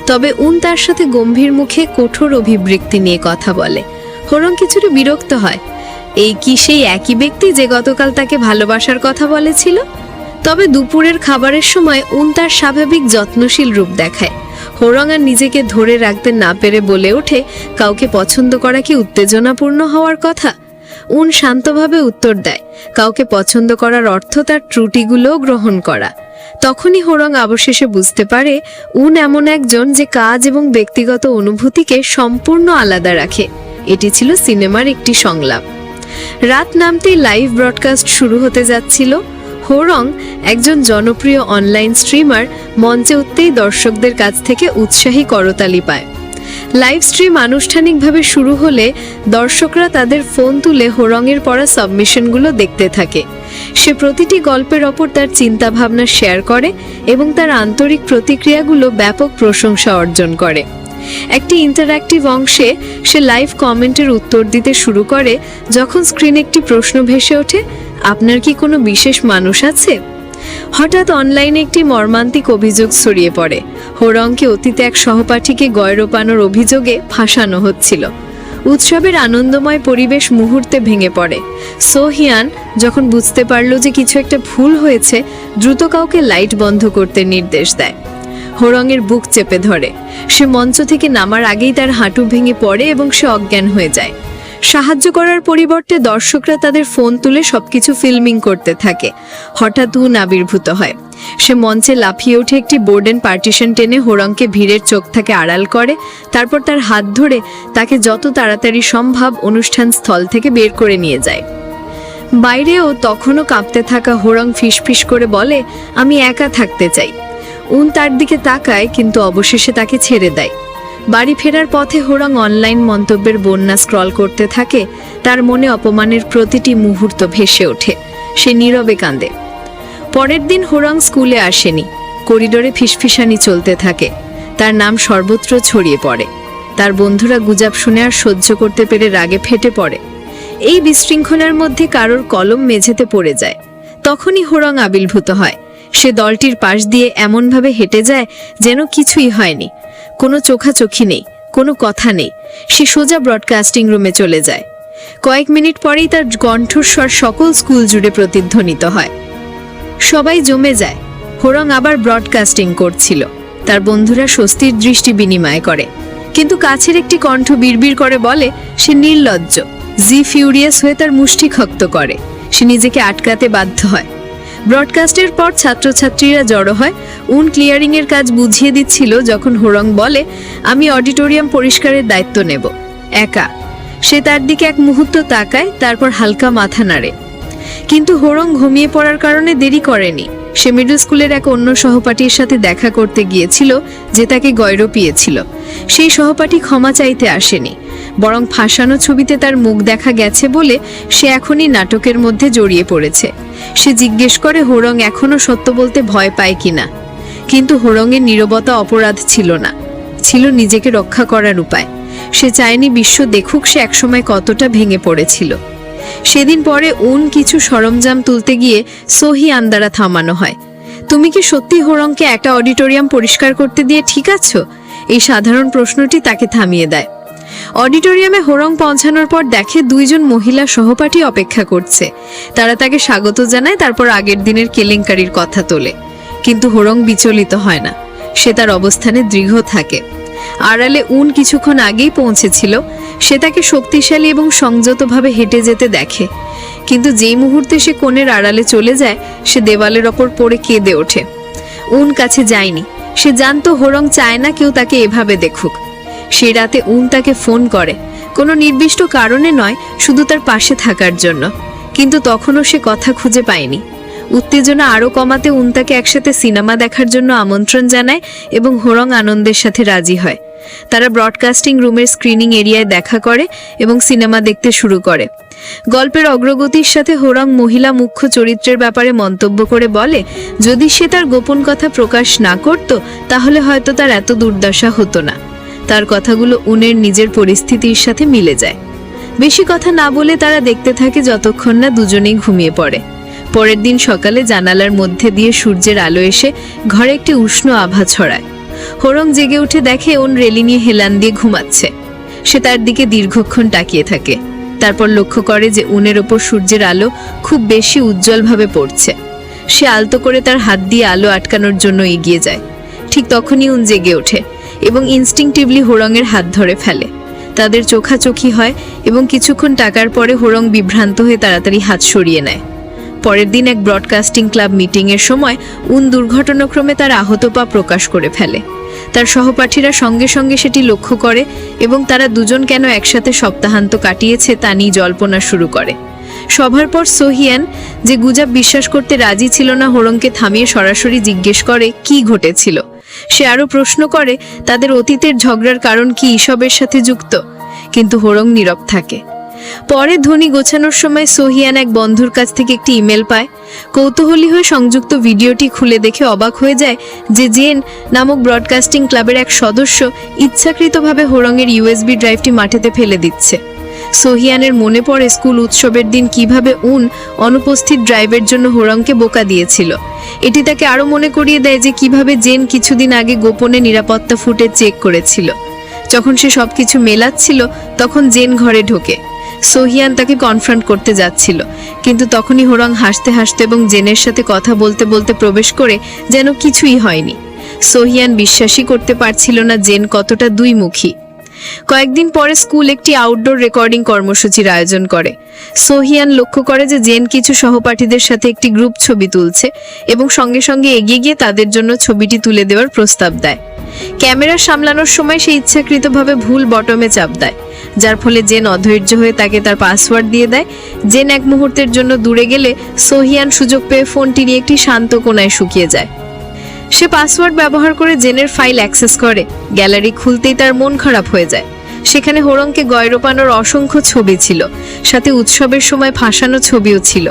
তবে উন তার সাথে গম্ভীর মুখে কঠোর অভিবৃত্তি নিয়ে কথা বলে। হোরং কিছুটা বিরক্ত হয়। এই কি সেই একই ব্যক্তি যে গতকাল তাকে ভালোবাসার কথা বলেছিল? তবে দুপুরের খাবারের সময় উন তার স্বাভাবিক যত্নশীল রূপ দেখায়। হোরং আর নিজেকে ধরে রাখতে না পেরে বলে ওঠে, কাউকে পছন্দ করা কি উত্তেজনাপূর্ণ হওয়ার কথা? উন শান্তভাবে উত্তর দেয়, কাউকে পছন্দ করার অর্থ তার ত্রুটিগুলোও গ্রহণ করা। তখনই হোরং অবশেষে বুঝতে পারে উন এমন একজন যে কাজ এবং ব্যক্তিগত অনুভূতিকে সম্পূর্ণ আলাদা রাখে। এটি ছিল সিনেমার একটি সংলাপ। রাত নামতেই লাইভ ব্রডকাস্ট শুরু হতে যাচ্ছিল। হোরং, একজন জনপ্রিয় অনলাইন স্ট্রিমার, মঞ্চে উঠতেই দর্শকদের কাছ থেকে উৎসাহী করতালি পায়। লাইভ স্ট্রিম আনুষ্ঠানিকভাবে শুরু হলে দর্শকরা তাদের ফোন তুলে হোরংয়ের পড়া সাবমিশনগুলো দেখতে থাকে। সে প্রতিটি গল্পের ওপর তার চিন্তাভাবনা শেয়ার করে এবং তার আন্তরিক প্রতিক্রিয়াগুলো ব্যাপক প্রশংসা অর্জন করে। একটি ইন্টারঅ্যাক্টিভ অংশে সে লাইভ কমেন্টের উত্তর দিতে শুরু করে যখন স্ক্রিনে একটি প্রশ্ন ভেসে ওঠে, আপনার কি কোনো বিশেষ মানুষ আছে? হঠাৎ অনলাইনে একটি মর্মান্তিক অভিযোগ ছড়িয়ে পড়ে। হোরংকে অতীতে এক সহপাঠীকে গয়রোপানোর অভিযোগে ফাঁসানো হচ্ছিল। উৎসবের আনন্দময় পরিবেশ মুহূর্তে ভেঙে পড়ে। সোহিয়ান যখন বুঝতে পারল যে কিছু একটা ভুল হয়েছে, দ্রুত কাউকে লাইট বন্ধ করতে নির্দেশ দেয়। হোরংয়ের বুক চেপে ধরে। সে মঞ্চ থেকে নামার আগেই তার হাঁটু ভেঙে পড়ে এবং সে অজ্ঞান হয়ে যায়। সাহায্য করার পরিবর্তে দর্শকরা তাদের ফোন তুলে সবকিছু ফিল্মিং করতে থাকে। হঠাৎ উন আবির্ভূত হয়। সে মঞ্চে লাফিয়ে উঠে একটি বোর্ডেন পার্টিশন টেনে হোরংকে ভিড়ের চোখ থেকে আড়াল করে। তারপর তার হাত ধরে তাকে যত তাড়াতাড়ি সম্ভব অনুষ্ঠান স্থল থেকে বের করে নিয়ে যায়। বাইরেও তখনও কাঁপতে থাকা হোরং ফিসফিস করে বলে, আমি একা থাকতে চাই। উন তার দিকে তাকায়, কিন্তু অবশেষে তাকে ছেড়ে দেয়। বাড়ি ফেরার পথে হোরং অনলাইন মন্তব্যের বন্যা স্ক্রল করতে থাকে। তার মনে অপমানের প্রতিটি মুহূর্ত ভেসে ওঠে। সে নীরবে কাঁদে। পরের দিন হোরং স্কুলে আসেনি। করিডোরে ফিসফিসানি চলতে থাকে। তার নাম সর্বত্র ছড়িয়ে পড়ে। তার বন্ধুরা গুজব শুনে আর সহ্য করতে পেরে রাগে ফেটে পড়ে। এই বিশৃঙ্খলার মধ্যে কারোর কলম মেঝেতে পড়ে যায়। তখনই হোরং আবির্ভূত হয়। সে দলটির পাশ দিয়ে এমনভাবে হেঁটে যায় যেন কিছুই হয়নি। কোনো চোখাচোখি নেই, কোনো কথা নেই। সে সোজা ব্রডকাস্টিং রুমে চলে যায়। কয়েক মিনিট পরেই তার কণ্ঠস্বর সকল স্কুল জুড়ে প্রতিধ্বনিত হয়। সবাই জমে যায়। হোরং আবার ব্রডকাস্টিং করছিল। তার বন্ধুরা স্বস্তির দৃষ্টি বিনিময় করে, কিন্তু কাছের একটি কণ্ঠ বিড়বিড় করে বলে, সে নির্লজ্জ। জি ফিউরিয়াস হয়ে তার মুষ্টি শক্ত করে। সে নিজেকে আটকাতে বাধ্য হয়। ব্রডকাস্টের পর ছাত্রছাত্রীরা জড়ো হয়। উন ক্লিয়ারিং এর কাজ বুঝিয়ে দিচ্ছিল যখন হোরং বলে, আমি অডিটোরিয়াম পরিষ্কারের দায়িত্ব নেব, একা। সে তার দিকে এক মুহূর্ত তাকায়, তারপর হালকা মাথা নাড়ে। কিন্তু হোরং ঘুমিয়ে পড়ার কারণে দেরি করেনি। সে মিডল স্কুলের এক অন্য সহপাঠীর সাথে দেখা করতে গিয়েছিল যে তাকে গয়রপিয়েছিল। সেই সহপাঠী ক্ষমা চাইতে আসেনি, বরং ফাঁসানো ছবিতে তার মুখ দেখা গেছে বলে সে এখনই নাটকের মধ্যে জড়িয়ে পড়েছে। সে জিজ্ঞেস করে হোরং এখনো সত্য বলতে ভয় পায় কিনা। কিন্তু হোরংয়ের নীরবতা অপরাধ ছিল না, ছিল নিজেকে রক্ষা করার উপায়। সে চায়নি বিশ্ব দেখুক সে একসময় কতটা ভেঙে পড়েছিল। সেদিন পরে উন কিছু সরঞ্জাম তুলতে গিয়ে সোহিয়ান দ্বারা থামানো হয়। তুমি কি সত্যি হোরংকে একটা অডিটোরিয়াম পরিষ্কার করতে দিয়ে ঠিক আছো? এই সাধারণ প্রশ্নটি তাকে থামিয়ে দেয়। অডিটোরিয়ামে হোরং পৌঁছানোর পর দেখে দুইজন মহিলা সহপাঠী অপেক্ষা করছে। তারা তাকে স্বাগত জানায়, তারপর আগের দিনের কেলেঙ্কারির কথা তোলে। কিন্তু হোরং বিচলিত হয় না। সে তার অবস্থানে দৃঢ় থাকে। আড়ালে উন কিছুক্ষণ আগেই পৌঁছেছিল। সে তাকে শক্তিশালী এবং সংযতভাবে হেঁটে যেতে দেখে। কিন্তু যেই মুহূর্তে সে কোণের আড়ালে চলে যায়, সে দেওয়ালের ওপর পড়ে কেঁদে ওঠে। উন কাছে যায়নি। সে জানতো হোরং চায় না কেউ তাকে এভাবে দেখুক। সেই রাতে উন তাকে ফোন করে, কোনো নির্দিষ্ট কারণে নয়, শুধু তার পাশে থাকার জন্য। কিন্তু তখনও সে কথা খুঁজে পায়নি। উত্তেজনা আরও কমাতে উন তাকে একসাথে সিনেমা দেখার জন্য আমন্ত্রণ জানায় এবং হোরং আনন্দের সাথে রাজি হয়। তারা ব্রডকাস্টিং রুমের স্ক্রিনিং এরিয়ায় দেখা করে এবং সিনেমা দেখতে শুরু করে। গল্পের অগ্রগতির সাথে হোরং মহিলা মুখ্য চরিত্রের ব্যাপারে মন্তব্য করে বলে, যদি সে তার গোপন কথা প্রকাশ না করত তাহলে হয়তো তার এত দুর্দশা হতো না। তার কথাগুলো উনের নিজের পরিস্থিতির সাথে মিলে যায়। বেশি কথা না বলে তারা দেখতে থাকে যতক্ষণ না দুজনেই ঘুমিয়ে পড়ে। পরের দিন সকালে জানালার মধ্যে দিয়ে সূর্যের আলো এসে ঘরে একটি উষ্ণ আভা ছড়ায়। হোরং জেগে উঠে দেখে ওন রেলি নিয়ে হেলান দিয়ে ঘুমাচ্ছে। সে তার দিকে দীর্ঘক্ষণ তাকিয়ে থাকে, তারপর লক্ষ্য করে যে উনের ওপর সূর্যের আলো খুব বেশি উজ্জ্বলভাবে পড়ছে। সে আলতো করে তার হাত দিয়ে আলো আটকানোর জন্য এগিয়ে যায়। ঠিক তখনই উন জেগে ওঠে এবং ইনস্টিংটিভলি হোরংয়ের হাত ধরে ফেলে। তাদের চোখাচোখি হয় এবং কিছুক্ষণ টাকার পরে হোরং বিভ্রান্ত হয়ে তাড়াতাড়ি হাত সরিয়ে নেয়। পরের দিন এক ব্রডকাস্টিং ক্লাব মিটিংয়ের সময় উন দুর্ঘটনাক্রমে তার আহত পা প্রকাশ করে ফেলে। তার সহপাঠীরা সঙ্গে সঙ্গে সেটি লক্ষ্য করে এবং তারা দুজন কেন একসাথে সপ্তাহান্ত কাটিয়েছে তা নিয়ে জল্পনা শুরু করে। সভার পর সোহিয়ান, যে গুজব বিশ্বাস করতে রাজি ছিল না, হোরংকে থামিয়ে সরাসরি জিজ্ঞেস করে কি ঘটেছিল। সে আরও প্রশ্ন করে তাদের অতীতের ঝগড়ার কারণ কি এসবের সাথে যুক্ত, কিন্তু হোরং নীরব থাকে। পরে ধ্বনি গোছানোর সময় সোহিয়ান এক বন্ধুর কাছ থেকে একটি ইমেল পায়। কৌতূহলী হয়ে সংযুক্ত ভিডিওটি খুলে দেখে অবাক হয়ে যায় যে জেন নামক ব্রডকাস্টিং ক্লাবের এক সদস্য ইচ্ছাকৃতভাবে হোরংয়ের ইউএসবি ড্রাইভটি মাটিতে ফেলে দিচ্ছে। সোহিয়ানের মনে পড়ে স্কুল উৎসবের দিন কিভাবে উন অনুপস্থিত ড্রাইভের জন্য হোরংকে বোকা দিয়েছিল। এটি তাকে আরও মনে করিয়ে দেয় যে কিভাবে জেন কিছুদিন আগে গোপনে নিরাপত্তা ফুটেজ চেক করেছিল। যখন সে সবকিছু মেলাচ্ছিল তখন জেন ঘরে ঢোকে। সোহিয়ান তাকে কনফ্রন্ট করতে যাচ্ছিল, কিন্তু তখনই হোরং হাসতে হাসতে এবং জেনের সাথে কথা বলতে বলতে প্রবেশ করে যেন কিছুই হয়নি। সোহিয়ান বিশ্বাসই করতে পারছিল না জেন কতটা দুইমুখী। কয়েকদিন পরে স্কুল একটি আউটডোর রেকর্ডিং কর্মসূচির আয়োজন করে। সোহিয়ান লক্ষ্য করে যে জেন কিছু সহপাঠীদের সাথে একটি গ্রুপ ছবি তুলছে এবং সঙ্গে সঙ্গে এগিয়ে গিয়ে তাদের জন্য ছবিটি তুলে দেওয়ার প্রস্তাব দেয়। ক্যামেরা সামলানোর সময় সে ইচ্ছাকৃতভাবে ভুল বটমে চাপ দেয়, যার ফলে জেন অধৈর্য হয়ে তাকে তার পাসওয়ার্ড দিয়ে দেয়। জেন এক মুহূর্তের জন্য দূরে গেলে সোহিয়ান সুযোগ পেয়ে ফোনটি নিয়ে একটি শান্ত কোণায় শুকিয়ে যায়। সে পাসওয়ার্ড ব্যবহার করে জেনের ফাইল অ্যাক্সেস করে। গ্যালারি খুলতেই তার মন খারাপ হয়ে যায়। সেখানে হোরংকে গয়রোপানোর অসংখ্য ছবি ছিল, সাথে উৎসবের সময় ফাঁসানো ছবিও ছিল।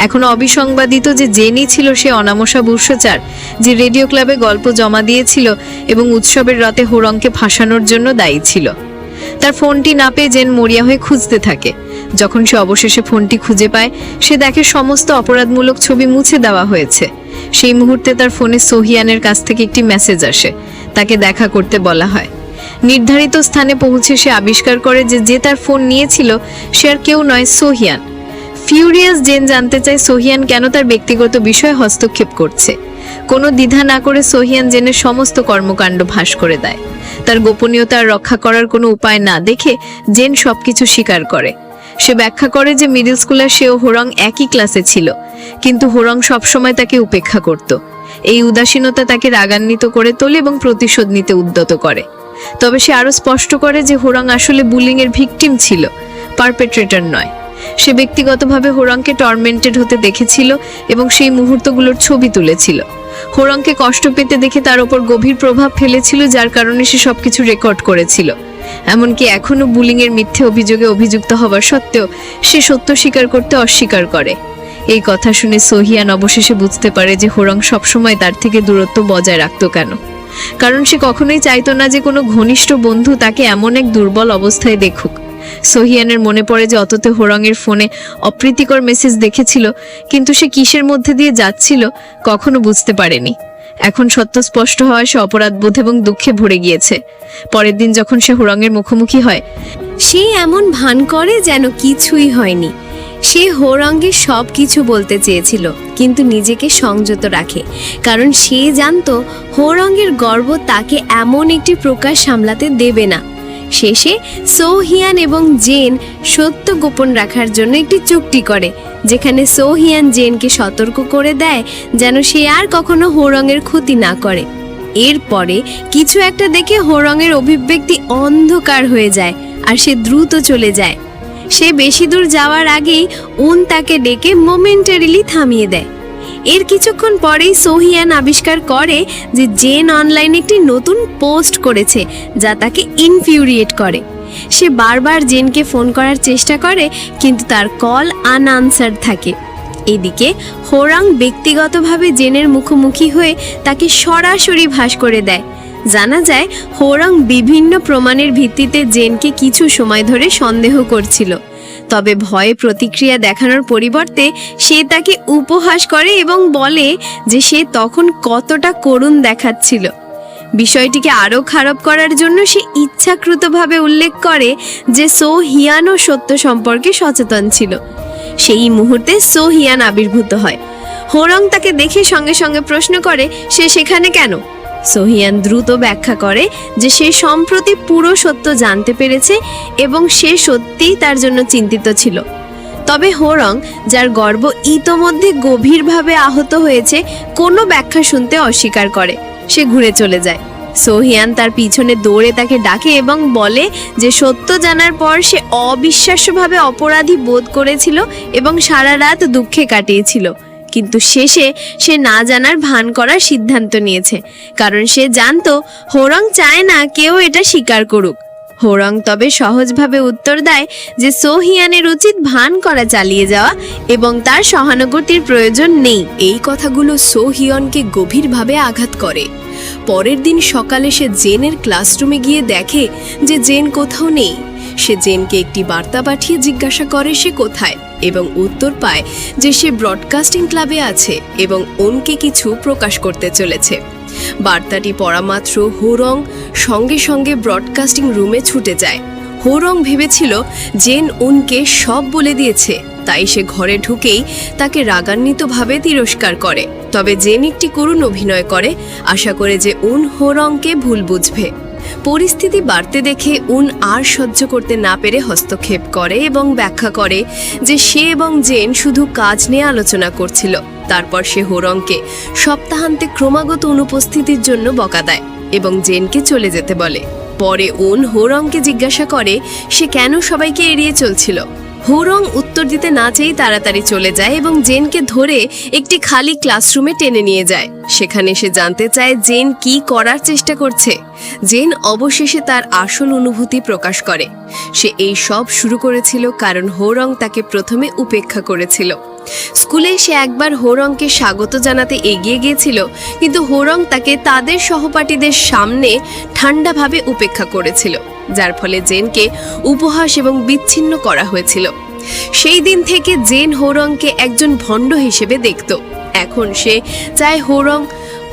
এখনো অবিসংবাদিত যে জেনই ছিল সে অনামসা বুর্ষচার, যে রেডিও ক্লাবে গল্প জমা দিয়েছিল এবং উৎসবের রাতে হোরংকে ফাঁসানোর জন্য দায়ী ছিল। তার ফোনটি না পেয়ে জেন মরিয়া হয়ে খুঁজতে থাকে। যখন সে অবশেষে ফোনটি খুঁজে পায়, সে দেখে সমস্ত অপরাধমূলক ছবি মুছে দেওয়া হয়েছে। সেই মুহূর্তে তার ফোনে সোহিয়ানের কাছ থেকে একটি মেসেজ আসে, তাকে দেখা করতে বলা হয়। নির্ধারিত স্থানে পৌঁছে সে আবিষ্কার করে যে তার ফোন নিয়েছিল সে আর কেউ নয়, সোহিয়ান। ফিউরিয়াস জেন জানতে চায় সোহিয়ান কেন তার ব্যক্তিগত বিষয়ে হস্তক্ষেপ করছে। কোনো দ্বিধা না করে সোহিয়ান জেনের সমস্ত কর্মকাণ্ড ফাঁস করে দেয়। তার গোপনীয়তা রক্ষা করার কোনো উপায় না দেখে জেন সবকিছু স্বীকার করে। সে ব্যাখ্যা করে যে মিডল স্কুলের সেও হোরং একই ক্লাসে ছিল, কিন্তু হোরং সবসময় তাকে উপেক্ষা করত। এই উদাসীনতা তাকে রাগান্বিত করে তোলে এবং প্রতিশোধ নিতে উদ্যত করে। তবে সে আরও স্পষ্ট করে যে হোরং আসলে বুলিংয়ের ভিকটিম ছিল, পারপেট্রেটর নয়। সে ব্যক্তিগতভাবে হোরংকে টর্মেন্টেড হতে দেখেছিল এবং সেই মুহূর্তগুলোর ছবি তুলেছিল। হোরংকে কষ্ট পেতে দেখে তার ওপর গভীর প্রভাব ফেলেছিল, যার কারণে সে সবকিছু রেকর্ড করেছিল। এমনকি এখনও বুলিংয়ের মিথ্যে অভিযোগে অভিযুক্ত হওয়ার সত্ত্বেও সে সত্য স্বীকার করতে অস্বীকার করে। এই কথা শুনে সোহিয়ান অবশেষে বুঝতে পারে যে হোরং সবসময় তার থেকে দূরত্ব বজায় রাখত কেন। কারণ সে কখনোই চাইতো না যে কোনো ঘনিষ্ঠ বন্ধু তাকে এমন এক দুর্বল অবস্থায় দেখুক। সোহিয়ানের মনে পড়ে যে অততে হোরংয়ের ফোনে অপ্রীতিকর মেসেজ দেখেছিল, কিন্তু সে কিসের মধ্যে দিয়ে যাচ্ছিল কখনো বুঝতে পারেনি। এখন সত্য স্পষ্ট হওয়ায় সে অপরাধবোধ এবং দুঃখে ভরে গিয়েছে। পরের দিন যখন সে হোরংয়ের মুখোমুখি হয়, সে এমন ভান করে যেন কিছুই হয়নি। সে হোরংকে সব কিছু বলতে চেয়েছিল, কিন্তু নিজেকে সংযত রাখে, কারণ সে জানতো হোরংয়ের গর্ব তাকে এমন একটি প্রকাশ সামলাতে দেবে না। শেষে সোহিয়ান এবং জেন সত্য গোপন রাখার জন্য একটি চুক্তি করে, যেখানে সোহিয়ান জেনকে সতর্ক করে দেয় যেন সে আর কখনো হোরংয়ের ক্ষতি না করে। এরপরে কিছু একটা দেখে হোরংয়ের অভিব্যক্তি অন্ধকার হয়ে যায় আর সে দ্রুত চলে যায়। সে বেশি দূর যাওয়ার আগেই উন তাকে ডেকে মোমেন্টারিলি থামিয়ে দেয়। এর কিছুক্ষণ পরেই সোহিয়ান আবিষ্কার করে যে জেন অনলাইনে একটি নতুন পোস্ট করেছে, যা তাকে ইনফিউরিয়েট করে। সে বারবার জেনকে ফোন করার চেষ্টা করে, কিন্তু তার কল আনআনসার্ড থাকে। এদিকে হোরং ব্যক্তিগতভাবে জেনের মুখোমুখি হয়ে তাকে সরাসরি ভাস করে দেয়, জানা যায় হোরং বিভিন্ন প্রমাণের ভিত্তিতে জেনকে কিছু সময় ধরে সন্দেহ করছিল, তবে ভয়ে প্রতিক্রিয়া দেখানোর পরিবর্তে সে তাকে উপহাস করে এবং বলে যে সে তখন কতটা করুণ দেখাচ্ছিল। বিষয়টিকে আরও খারাপ করার জন্য সে ইচ্ছাকৃতভাবে উল্লেখ করে যে সো হিয়ানও সত্য সম্পর্কে সচেতন ছিল। সেই মুহূর্তে সো হিয়ান আবির্ভূত হয়। হোরং তাকে দেখে সঙ্গে সঙ্গে প্রশ্ন করে সে সেখানে কেন। সোহিয়ান দ্রুত ব্যাখ্যা করে যে সে সম্প্রতি পুরো সত্য জানতে পেরেছে এবং সে সত্যিই তার জন্য চিন্তিত ছিল। তবে হোরং, যার গর্ব ইতোমধ্যে গভীরভাবে আহত হয়েছে, কোনো ব্যাখ্যা শুনতে অস্বীকার করে। সে ঘুরে চলে যায়। সোহিয়ান তার পিছনে দৌড়ে তাকে ডাকে এবং বলে যে সত্য জানার পর সে অবিশ্বাস্যভাবে অপরাধী বোধ করেছিল এবং সারা রাত দুঃখে কাটিয়েছিল, কিন্তু শেষে সে না জানার ভান করার সিদ্ধান্ত নিয়েছে, কারণ সে জানতো হোরং চায় না কেউ এটা স্বীকার করুক। হোরং তবে সহজভাবে উত্তর দেয় যে সোহিয়ানের উচিত ভান করা চালিয়ে যাওয়া এবং তার সহানুভূতির প্রয়োজন নেই। এই কথাগুলো সোহিয়নকে গভীরভাবে আঘাত করে। পরের দিন সকালে সে জেনের ক্লাসরুমে গিয়ে দেখে যে জেন কোথাও নেই। সে জেনকে একটি বার্তা পাঠিয়ে জিজ্ঞাসা করে সে কোথায়, এবং উত্তর পায় যে সে ব্রডকাস্টিং ক্লাবে আছে এবং ওনকে কিছু প্রকাশ করতে চলেছে। বার্তাটি পড়া মাত্র হোরং সঙ্গে সঙ্গে ব্রডকাস্টিং রুমে ছুটে যায়। হোরং ভেবেছিল জেন উনকে সব বলে দিয়েছে, তাই সে ঘরে ঢুকেই তাকে রাগান্বিতভাবে তিরস্কার করে। তবে জেন একটি করুণ অভিনয় করে, আশা করে যে উন হোরংকে ভুল বুঝবে। পরিস্থিতি বাড়তে দেখে উন আর সহ্য করতে না পেরে হস্তক্ষেপ করে এবং ব্যাখ্যা করে যে সে এবং জেন শুধু কাজ নিয়ে আলোচনা করছিল। তারপর সে হোরংকে সপ্তাহান্তে ক্রমাগত অনুপস্থিতির জন্য বকা দেয় এবং জেনকে চলে যেতে বলে। পরে উন হোরংকে জিজ্ঞাসা করে সে কেন সবাইকে এড়িয়ে চলছিল। হোরং উত্তর দিতে না চেয়ে তাড়াতাড়ি চলে যায় এবং জেনকে ধরে একটি খালি ক্লাসরুমে টেনে নিয়ে যায়। সেখানে সে জানতে চায় জেন কি করার চেষ্টা করছে। জেন অবশেষে তার আসল অনুভূতি প্রকাশ করে। সে এই সব শুরু করেছিল কারণ হোরং তাকে প্রথমে উপেক্ষা করেছিল। স্কুলে সে একবার হোরংকে স্বাগত জানাতে এগিয়ে গিয়েছিল, কিন্তু হোরং তাকে তাদের সহপাঠীদের সামনে ঠান্ডাভাবে উপেক্ষা করেছিল, যার ফলে জেনকে উপহাস এবং বিচ্ছিন্ন করা হয়েছিল। সেই দিন থেকে জেন হোরংকে একজন ভণ্ড হিসেবে দেখত। এখন সে চায় হোরং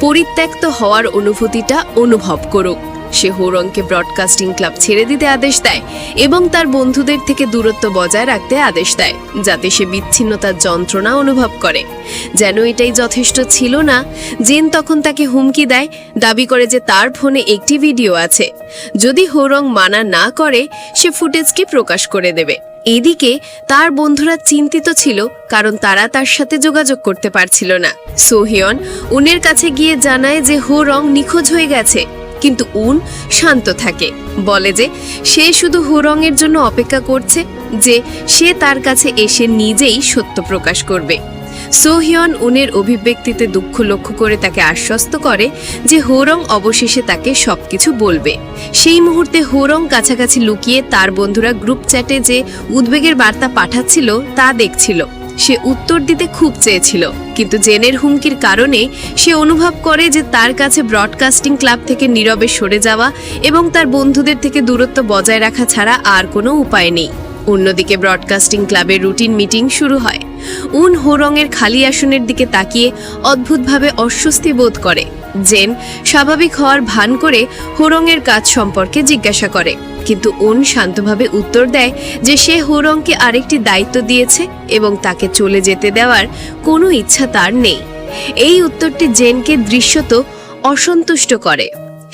পরিত্যক্ত হওয়ার অনুভূতিটা অনুভব করুক। সে হোরংকে ব্রডকাস্টিং ক্লাব ছেড়ে দিতে আদেশ দেয় এবং তার বন্ধুদের থেকে দূরত্ব বজায় রাখতে আদেশ দেয়, যাতে সে বিচ্ছিন্নতার যন্ত্রণা অনুভব করে। যেন এটাই যথেষ্ট ছিল না, জেন তখন তাকে হুমকি দেয়, দাবি করে যে তার ফোনে একটি ভিডিও আছে। যদি হোরং মানা না করে সে ফুটেজকে প্রকাশ করে দেবে। এদিকে তার বন্ধুরা চিন্তিত ছিল কারণ তারা তার সাথে যোগাযোগ করতে পারছিল না। সোহিয়ন উনের কাছে গিয়ে জানায় যে হোরং নিখোঁজ হয়ে গেছে, কিন্তু উন শান্ত থাকে, বলে যে সে শুধু হোরংয়ের জন্য অপেক্ষা করছে যে সে তার কাছে এসে নিজেই সত্য প্রকাশ করবে। সোহিয়ন উনের অভিব্যক্তিতে দুঃখ লক্ষ্য করে তাকে আশ্বস্ত করে যে হোরং অবশেষে তাকে সবকিছু বলবে। সেই মুহূর্তে হোরং কাছাকাছি লুকিয়ে তার বন্ধুরা গ্রুপ চ্যাটে যে উদ্বেগের বার্তা পাঠাচ্ছিল তা দেখছিল। সে উত্তর দিতে খুব চেয়েছিল, কিন্তু জেনের হুমকির কারণে সে অনুভব করে যে তার কাছে ব্রডকাস্টিং ক্লাব থেকে নীরবে সরে যাওয়া এবং তার বন্ধুদের থেকে দূরত্ব বজায় রাখা ছাড়া আর কোনো উপায় নেই। অন্যদিকে ব্রডকাস্টিং ক্লাবের রুটিন মিটিং শুরু হয়। উন হোরংয়ের খালি আসনের দিকে তাকিয়ে অদ্ভুতভাবে অস্বস্তি বোধ করে। জেন স্বাভাবিক হওয়ার ভান করে হোরংয়ের কাজ সম্পর্কে জিজ্ঞাসা করে, কিন্তু উন শান্তভাবে উত্তর দেয় যে সে হোরংকে আরেকটি দায়িত্ব দিয়েছে এবং তাকে চলে যেতে দেওয়ার কোনো ইচ্ছা তার নেই। এই উত্তরটি জেনকে দৃশ্যত অসন্তুষ্ট করে।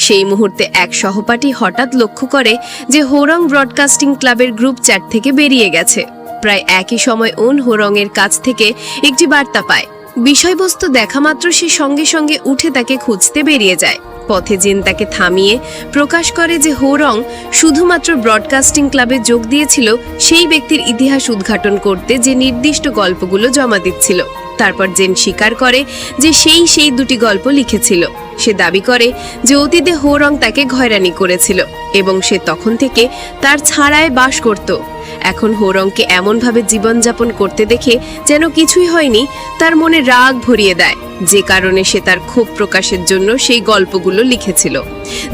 সেই মুহূর্তে এক সহপাঠী হঠাৎ লক্ষ্য করে যে হোরং ব্রডকাস্টিং ক্লাবের গ্রুপ চ্যাট থেকে বেরিয়ে গেছে। প্রায় একই সময় উন হোরংয়ের কাছ থেকে একটি বার্তা পায়। বিষয়বস্তু দেখা মাত্র সে সঙ্গে সঙ্গে উঠে তাকে খুঁজতে বেরিয়ে যায়। পথে জেন তাকে থামিয়ে প্রকাশ করে যে হোরং শুধুমাত্র ব্রডকাস্টিং ক্লাবে যোগ দিয়েছিল সেই ব্যক্তির ইতিহাস উদ্ঘাটন করতে যে নির্দিষ্ট গল্পগুলো জমা দিচ্ছিল। তারপর জেন স্বীকার করে যে সেই দুটি গল্প লিখেছিল। সে দাবি করে যে অতীতে হোরং তাকে হয়রানি করেছিল এবং সে তখন থেকে তার ছাড়ায় বাস করত। এখন হোরংকে এমনভাবে জীবনযাপন করতে দেখে যেন কিছুই হয়নি তার মনে রাগ ভরিয়ে দেয়, যে কারণে সে তার ক্ষোভ প্রকাশের জন্য সেই গল্পগুলো লিখেছিল।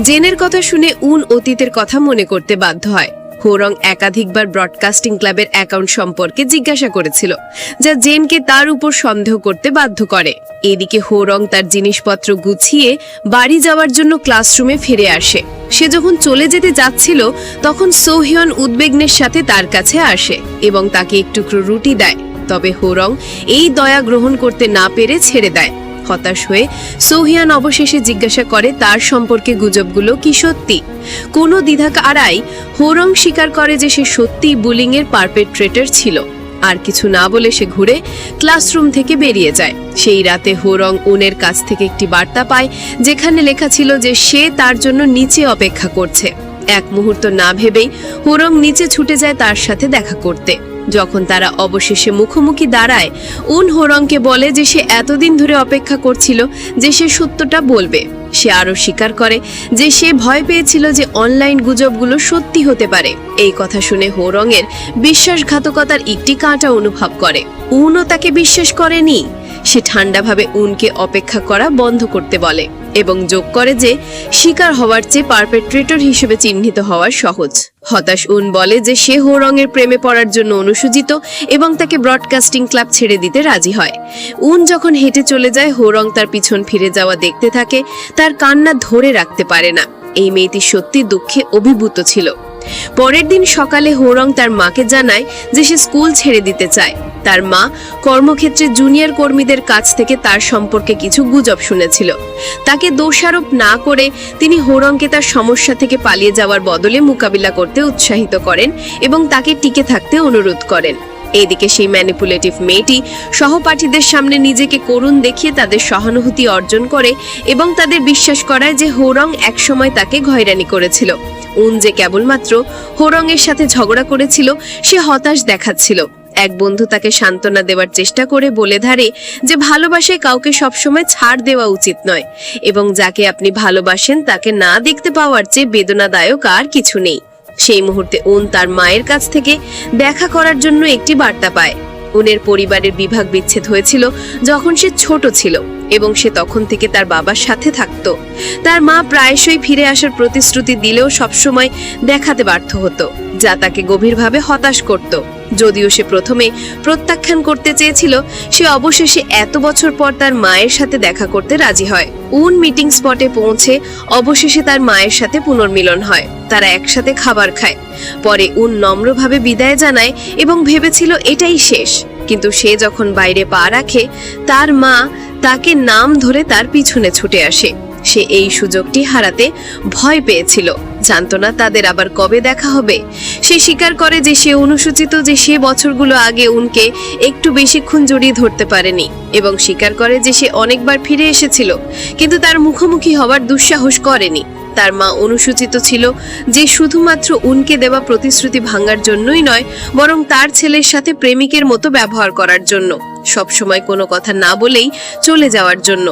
জেনের কথা শুনে উন অতীতের কথা মনে করতে বাধ্য হয়। হোরং একাধিকবার ব্রডকাস্টিং ক্লাবের অ্যাকাউন্ট সম্পর্কে জিজ্ঞাসা করেছিল, যা জেনকে তার উপর সন্দেহ করতে বাধ্য করে। এদিকে হোরং তার জিনিসপত্র গুছিয়ে বাড়ি যাওয়ার জন্য ক্লাসরুমে ফিরে আসে। সে যখন চলে যেতে যাচ্ছিল তখন সোহিয়ন উদ্বেগের সাথে তার কাছে আসে এবং তাকে একটু রুটি দেয়। তবে হোরং এই দয়া গ্রহণ করতে না পেরে ছেড়ে দেয়। হতাশ হয়ে সোহিয়ান অবশেষে জিজ্ঞাসা করে তার সম্পর্কে গুজবগুলো কি সত্যি। কোনো দ্বিধা আড়াই হোরং স্বীকার করে যে সে সত্যিই বুলিং এর পারপেট্রেটর ছিল। আর কিছু না বলে সে ঘুরে ক্লাসরুম থেকে বেরিয়ে যায়। সেই রাতে হোরং উনের কাছ থেকে একটি বার্তা পায়, যেখানে লেখা ছিল যে সে তার জন্য নিচে অপেক্ষা করছে। এক মুহূর্ত না ভেবেই হোরং নিচে ছুটে যায় তার সাথে দেখা করতে। যখন তারা অবশেষে মুখোমুখি দাঁড়ায়, উন হোরংকে বলে যে সে এতদিন ধরে অপেক্ষা করছিল যে সে সত্যটা বলবে। সে আরো স্বীকার করে যে সে ভয় পেয়েছিল যে অনলাইন গুজবগুলো সত্যি হতে পারে। এই কথা শুনে হোরংয়ের বিশ্বাসঘাতকতার একটি কাঁটা অনুভব করে। উনও তাকে বিশ্বাস করেনি। সে ঠান্ডাভাবে উনকে অপেক্ষা করা বন্ধ করতে বলে এবং যোগ করে যে শিকার হওয়ার চেয়ে পারপেট্রেটর হিসেবে চিহ্নিত হওয়া সহজ। হতাশ উন বলে যে সে হোরংয়ের প্রেমে পড়ার জন্য অনুসূচিত এবং তাকে ব্রডকাস্টিং ক্লাব ছেড়ে দিতে রাজি হয়। উন যখন হেঁটে চলে যায়, হোরং তার পিছন ফিরে যাওয়া দেখতে থাকে। তার কান্না ধরে রাখতে পারে না। এই মেয়েটি সত্যি দুঃখে অভিভূত ছিল। পরের দিন সকালে হোরং তার মাকে জানায় যে সে স্কুল ছেড়ে দিতে চায়। তার মা কর্মক্ষেত্রে জুনিয়র কর্মীদের কাছ থেকে তার সম্পর্কে কিছু গুজব শুনেছিল। তাকে দোষারোপ না করে তিনি হোরংকে তার সমস্যা থেকে পালিয়ে যাওয়ার বদলে মোকাবিলা করতে উৎসাহিত করেন এবং তাকে টিকে থাকতে অনুরোধ করেন। এদিকে সেই ম্যানিপুলেটিভ মেয়েটি সহপাঠীদের সামনে নিজেকে করুণ দেখিয়ে তাদের সহানুভূতি অর্জন করে এবং তাদের বিশ্বাস করায় যে হোরং একসময় তাকে হয়রানি করেছিল। উন যে কেবলমাত্র হোরংয়ের সাথে ঝগড়া করেছিল, সে হতাশ দেখাচ্ছিল। এক বন্ধু তাকে সান্ত্বনা দেওয়ার চেষ্টা করে বলে ধারে যে ভালোবাসায় কাউকে সবসময় ছাড় দেওয়া উচিত নয় এবং যাকে আপনি ভালোবাসেন তাকে না দেখতে পাওয়ার চেয়ে বেদনাদায়ক আর কিছু নেই। সেই মুহূর্তে উন তার মায়ের কাছ থেকে দেখা করার জন্য একটি বার্তা পায়। উনের পরিবারের বিভাগ বিচ্ছেদ হয়েছিল যখন সে ছোট ছিল এবং সে তখন থেকে তার বাবার সাথে থাকত। তার মা প্রায়শই ফিরে আসার প্রতিশ্রুতি দিলেও সবসময় দেখাতে ব্যর্থ হতো, যা তাকে গভীরভাবে হতাশ করত। যদিও সে প্রথমে প্রত্যাখ্যান করতে চেয়েছিল, সে অবশেষে এত বছর পর তার মায়ের সাথে দেখা করতে রাজি হয়। উন মিটিং স্পটে পৌঁছে অবশেষে তার মায়ের সাথে পুনর্মিলন হয়। তারা একসাথে খাবার খায়। পরে উন নম্রভাবে বিদায় জানায় এবং ভেবেছিল এটাই শেষ। কিন্তু সে যখন বাইরে পা রাখে, তার মা তাকে নাম ধরে তার পিছনে ছুটে আসে। সে এই সুযোগটি হারাতে ভয় পেয়েছিল, জানতো না তাদের আবার কবে দেখা হবে। সে স্বীকার করে যে সে অনুসূচিত, যে সে বছরগুলো আগে উনকে একটু বেশিক্ষণ জড়িয়ে ধরতে পারেনি এবং স্বীকার করে যে সে অনেকবার ফিরে এসেছিল কিন্তু তার মুখোমুখি হওয়ার দুঃসাহস করেনি। তার মা অনুসূচিত ছিল যে শুধুমাত্র উনকে দেওয়া প্রতিশ্রুতি ভাঙার জন্যই নয়, বরং তার ছেলের সাথে প্রেমিকের মতো ব্যবহার করার জন্য, সবসময় কোনো কথা না বলেই চলে যাওয়ার জন্য।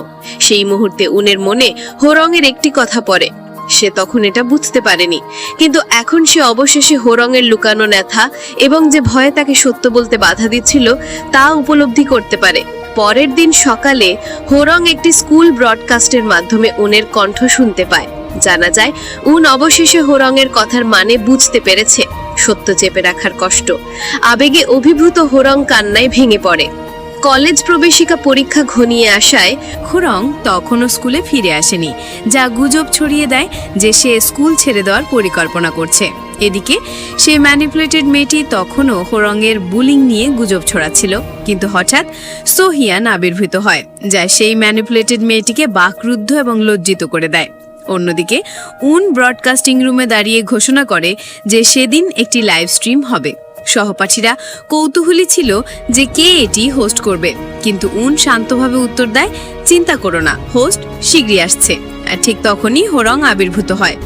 সেই মুহূর্তে উনের মনে হোরংয়ের একটি কথা পড়ে। সে তখন এটা বুঝতে পারেনি, কিন্তু এখন সে অবশেষে হোরংয়ের লুকানো নেথা এবং যে ভয়ে তাকে সত্য বলতে বাধা দিচ্ছিল তা উপলব্ধি করতে পারে। পরের দিন সকালে হোরং একটি স্কুল ব্রডকাস্টের মাধ্যমে উনের কণ্ঠ শুনতে পায়। জানা যায় উন অবশেষে হোরংয়ের কথার মানে বুঝতে পেরেছে। সত্য চেপে রাখার কষ্ট। আবেগে অভিভূত হোরং কান্নায় ভেঙে পড়ে। কলেজ প্রবেশিকা পরীক্ষা ঘনিয়ে আসায় হোরং তখনও স্কুলে ফিরে আসেনি, যা গুজব ছড়িয়ে দেয় যে সে স্কুল ছেড়ে দেওয়ার পরিকল্পনা করছে। এদিকে সেই ম্যানিপুলেটেড মেয়েটি তখনও হোরংয়ের বুলিং নিয়ে গুজব ছড়াচ্ছিল, কিন্তু হঠাৎ সোহিয়ান আবির্ভূত হয়, যা সেই ম্যানিপুলেটেড মেয়েটিকে বাকরুদ্ধ এবং লজ্জিত করে দেয়। অন্যদিকে উন ব্রডকাস্টিং রুমে দাঁড়িয়ে ঘোষণা করে যে সেদিন একটি লাইভ স্ট্রিম হবে। সহপাঠীরা কৌতূহলী ছিল যে কে এটি হোস্ট করবে, কিন্তু উন শান্তভাবে উত্তর দেয়, চিন্তা করো না, হোস্ট শীঘ্রই আসছে। আর ঠিক তখনই হোরং আবির্ভূত হয়।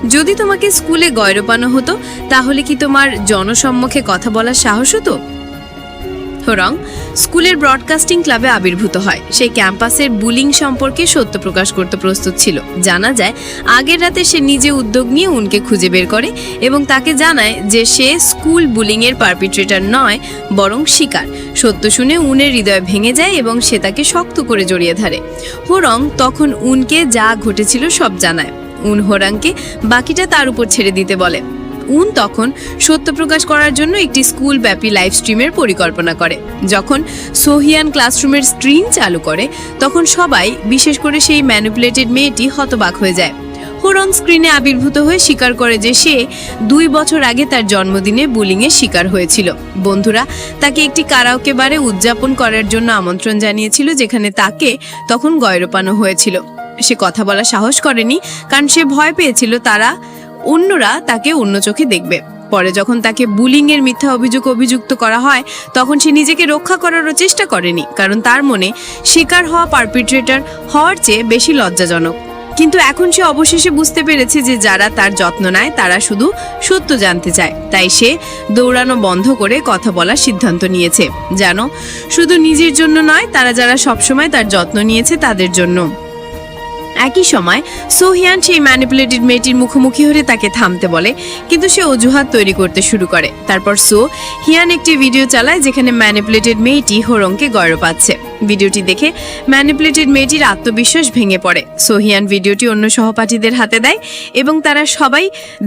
যদি তোমাকে স্কুলে গয়রপানো হতো, তাহলে কি তোমার জনসম্মুখে কথা বলার সাহস হতো? হোরং স্কুলের ব্রডকাস্টিং ক্লাবে আবির্ভূত হয়। সেই ক্যাম্পাসের বুলিং সম্পর্কে সত্য প্রকাশ করতে প্রস্তুত ছিল। জানা যায় আগের রাতে সে নিজে উদ্যোগ নিয়ে উনকে খুঁজে বের করে এবং তাকে জানায় যে সে স্কুল বুলিং এর পারপিট্রেটর নয়, বরং শিকার। সত্য শুনে উনের হৃদয় ভেঙে যায় এবং সে তাকে শক্ত করে জড়িয়ে ধরে। হোরং তখন উনকে যা ঘটেছিল সব জানায়। উন হোরাংকে বাকিটা তার উপর ছেড়ে দিতে বলে। উন তখন সত্য প্রকাশ করার জন্য একটি স্কুল ব্যাপী লাইভ স্ট্রিমের পরিকল্পনা করে। যখন সোহিয়ান ক্লাসরুমের স্ক্রিন চালু করে তখন সবাই, বিশেষ করে সেই ম্যানিপুলেটেড মেয়েটি, হতবাক হয়ে যায়। হোরং স্ক্রিনে আবির্ভূত হয়ে স্বীকার করে যে সে 2 বছর আগে তার জন্মদিনে বুলিংয়ের শিকার হয়েছিল। বন্ধুরা তাকে একটি কারাওকে বারে উদযাপন করার জন্য আমন্ত্রণ জানিয়েছিল, যেখানে তাকে তখন গয়রোপানো হয়েছিল। সে কথা বলার সাহস করেনি, কারণ সে ভয় পেয়েছিল অন্যরা তাকে অন্য চোখে দেখবে। পরে যখন তাকে বুলিং এর মিথ্যা অভিযুক্ত করা হয় তখন সে নিজেকে রক্ষা করারও চেষ্টা করেনি, কারণ তার মনে শিকার হওয়া পারপিট্রেটর হওয়ার চেয়ে বেশি লজ্জাজনক। কিন্তু এখন সে অবশেষে বুঝতে পেরেছে যে যারা তার যত্ন নেয় তারা শুধু সত্য জানতে চায়। তাই সে দৌড়ানো বন্ধ করে কথা বলার সিদ্ধান্ত নিয়েছে, জানো, শুধু নিজের জন্য নয়, তারা যারা সবসময় তার যত্ন নিয়েছে তাদের জন্য। একই সময় সোহিয়ান সেই ম্যানিপুলেটেড মেয়েটির মুখোমুখি হয়ে তাকে থামতে বলে, কিন্তু সে অজুহাত তৈরি করতে শুরু করে। তারপর হিয়ান একটি ভিডিও চালায় যেখানে ম্যানিপুলেটেড মেয়েটি হোরংকে গয়রো পাচ্ছে। ভিডিওটি দেখে ম্যানিপুলেটেড মেয়েটির আত্মবিশ্বাস ভেঙে পড়ে। সোহিয়ান ভিডিওটি অন্য সহপাঠীদের হাতে দেয় এবং তারা সবাই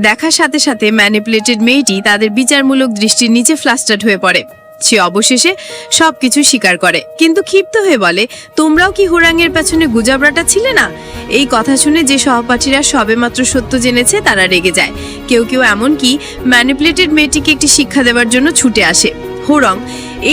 দেখার সাথে সাথে ম্যানিপুলেটেড মেয়েটি তাদের বিচারমূলক দৃষ্টির নিচে ফ্লাস্টার্ড হয়ে পড়ে। সে অবশেষে সবকিছু স্বীকার করে, কিন্তু ক্ষিপ্ত হয়ে বলে, তোমরাও কি হোরাংয়ের পেছনে গুজবরাটা ছিলে না? এই কথা শুনে যে সহপাঠীরা সবেমাত্র সত্য জেনেছে তারা রেগে যায়। কেউ কেউ এমনকি ম্যানিপুলেটেড মেয়েটিকে একটি শিক্ষা দেওয়ার জন্য ছুটে আসে। হোরং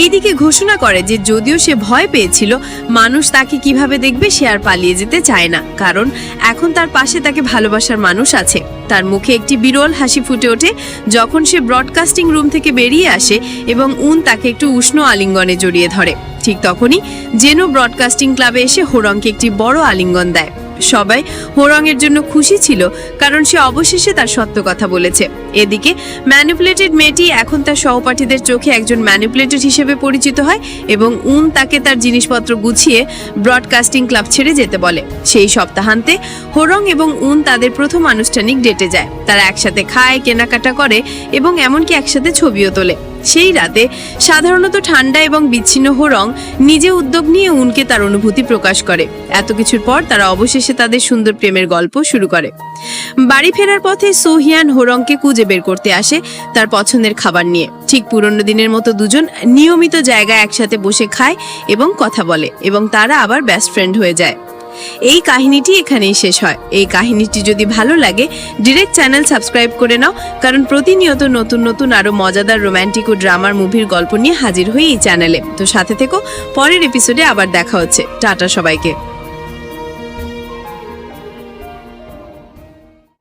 এইদিকে ঘোষণা করে যে যদিও সে ভয় পেয়েছিল, মানুষ তাকে কিভাবে দেখবে সে আর পালিয়ে যেতে চায় না, কারণ এখন তার পাশে তাকে ভালোবাসার মানুষ আছে। তার মুখে একটি বিরল হাসি ফুটে ওঠে যখন সে ব্রডকাস্টিং রুম থেকে বেরিয়ে আসে এবং উন তাকে একটু উষ্ণ আলিঙ্গনে জড়িয়ে ধরে। ঠিক তখনই জেনো ব্রডকাস্টিং ক্লাবে এসে হোরংকে একটি বড় আলিঙ্গন দেয়। সবাই হোরংয়ের জন্য খুশি ছিল, কারণ সে অবশেষে তার সত্য কথা বলেছে। এদিকে ম্যানিপুলেটেড মেয়েটি এখন তার সহপাঠীদের চোখে একজন ম্যানিপুলেটেড হিসেবে পরিচিত হয় এবং উন তাকে তার জিনিসপত্র গুছিয়ে ব্রডকাস্টিং ক্লাব ছেড়ে যেতে বলে। সেই সপ্তাহান্তে হোরং এবং উন তাদের প্রথম আনুষ্ঠানিক ডেটে যায়। তারা একসাথে খায়, কেনাকাটা করে এবং এমনকি একসাথে ছবিও তোলে। সেই রাতে সাধারণত ঠান্ডা এবং বিচ্ছিন্ন হোরং নিজে উদ্যোগ নিয়ে উনকে তার অনুভূতি প্রকাশ করে। এত কিছুর পর তারা অবশেষে তাদের সুন্দর প্রেমের গল্প শুরু করে। বাড়ি ফেরার পথে সোহিয়ান হোরংকে খুঁজে বের করতে আসে তার পছন্দের খাবার নিয়ে। ঠিক পুরনো দিনের মতো দুজন নিয়মিত জায়গায় একসাথে বসে খায় এবং কথা বলে এবং তারা আবার বেস্ট ফ্রেন্ড হয়ে যায়। এই কাহিনীটি এখানেই শেষ হয়। এই কাহিনীটি যদি ভালো লাগে ডিরেক্ট চ্যানেল সাবস্ক্রাইব করে নাও, কারণ প্রতিনিয়ত নতুন নতুন আরো মজাদার রোমান্টিক ও ড্রামার মুভির গল্প নিয়ে হাজির হই এই চ্যানেলে। তো সাথে থেকো, পরের এপিসোডে আবার দেখা হচ্ছে। টাটা সবাইকে।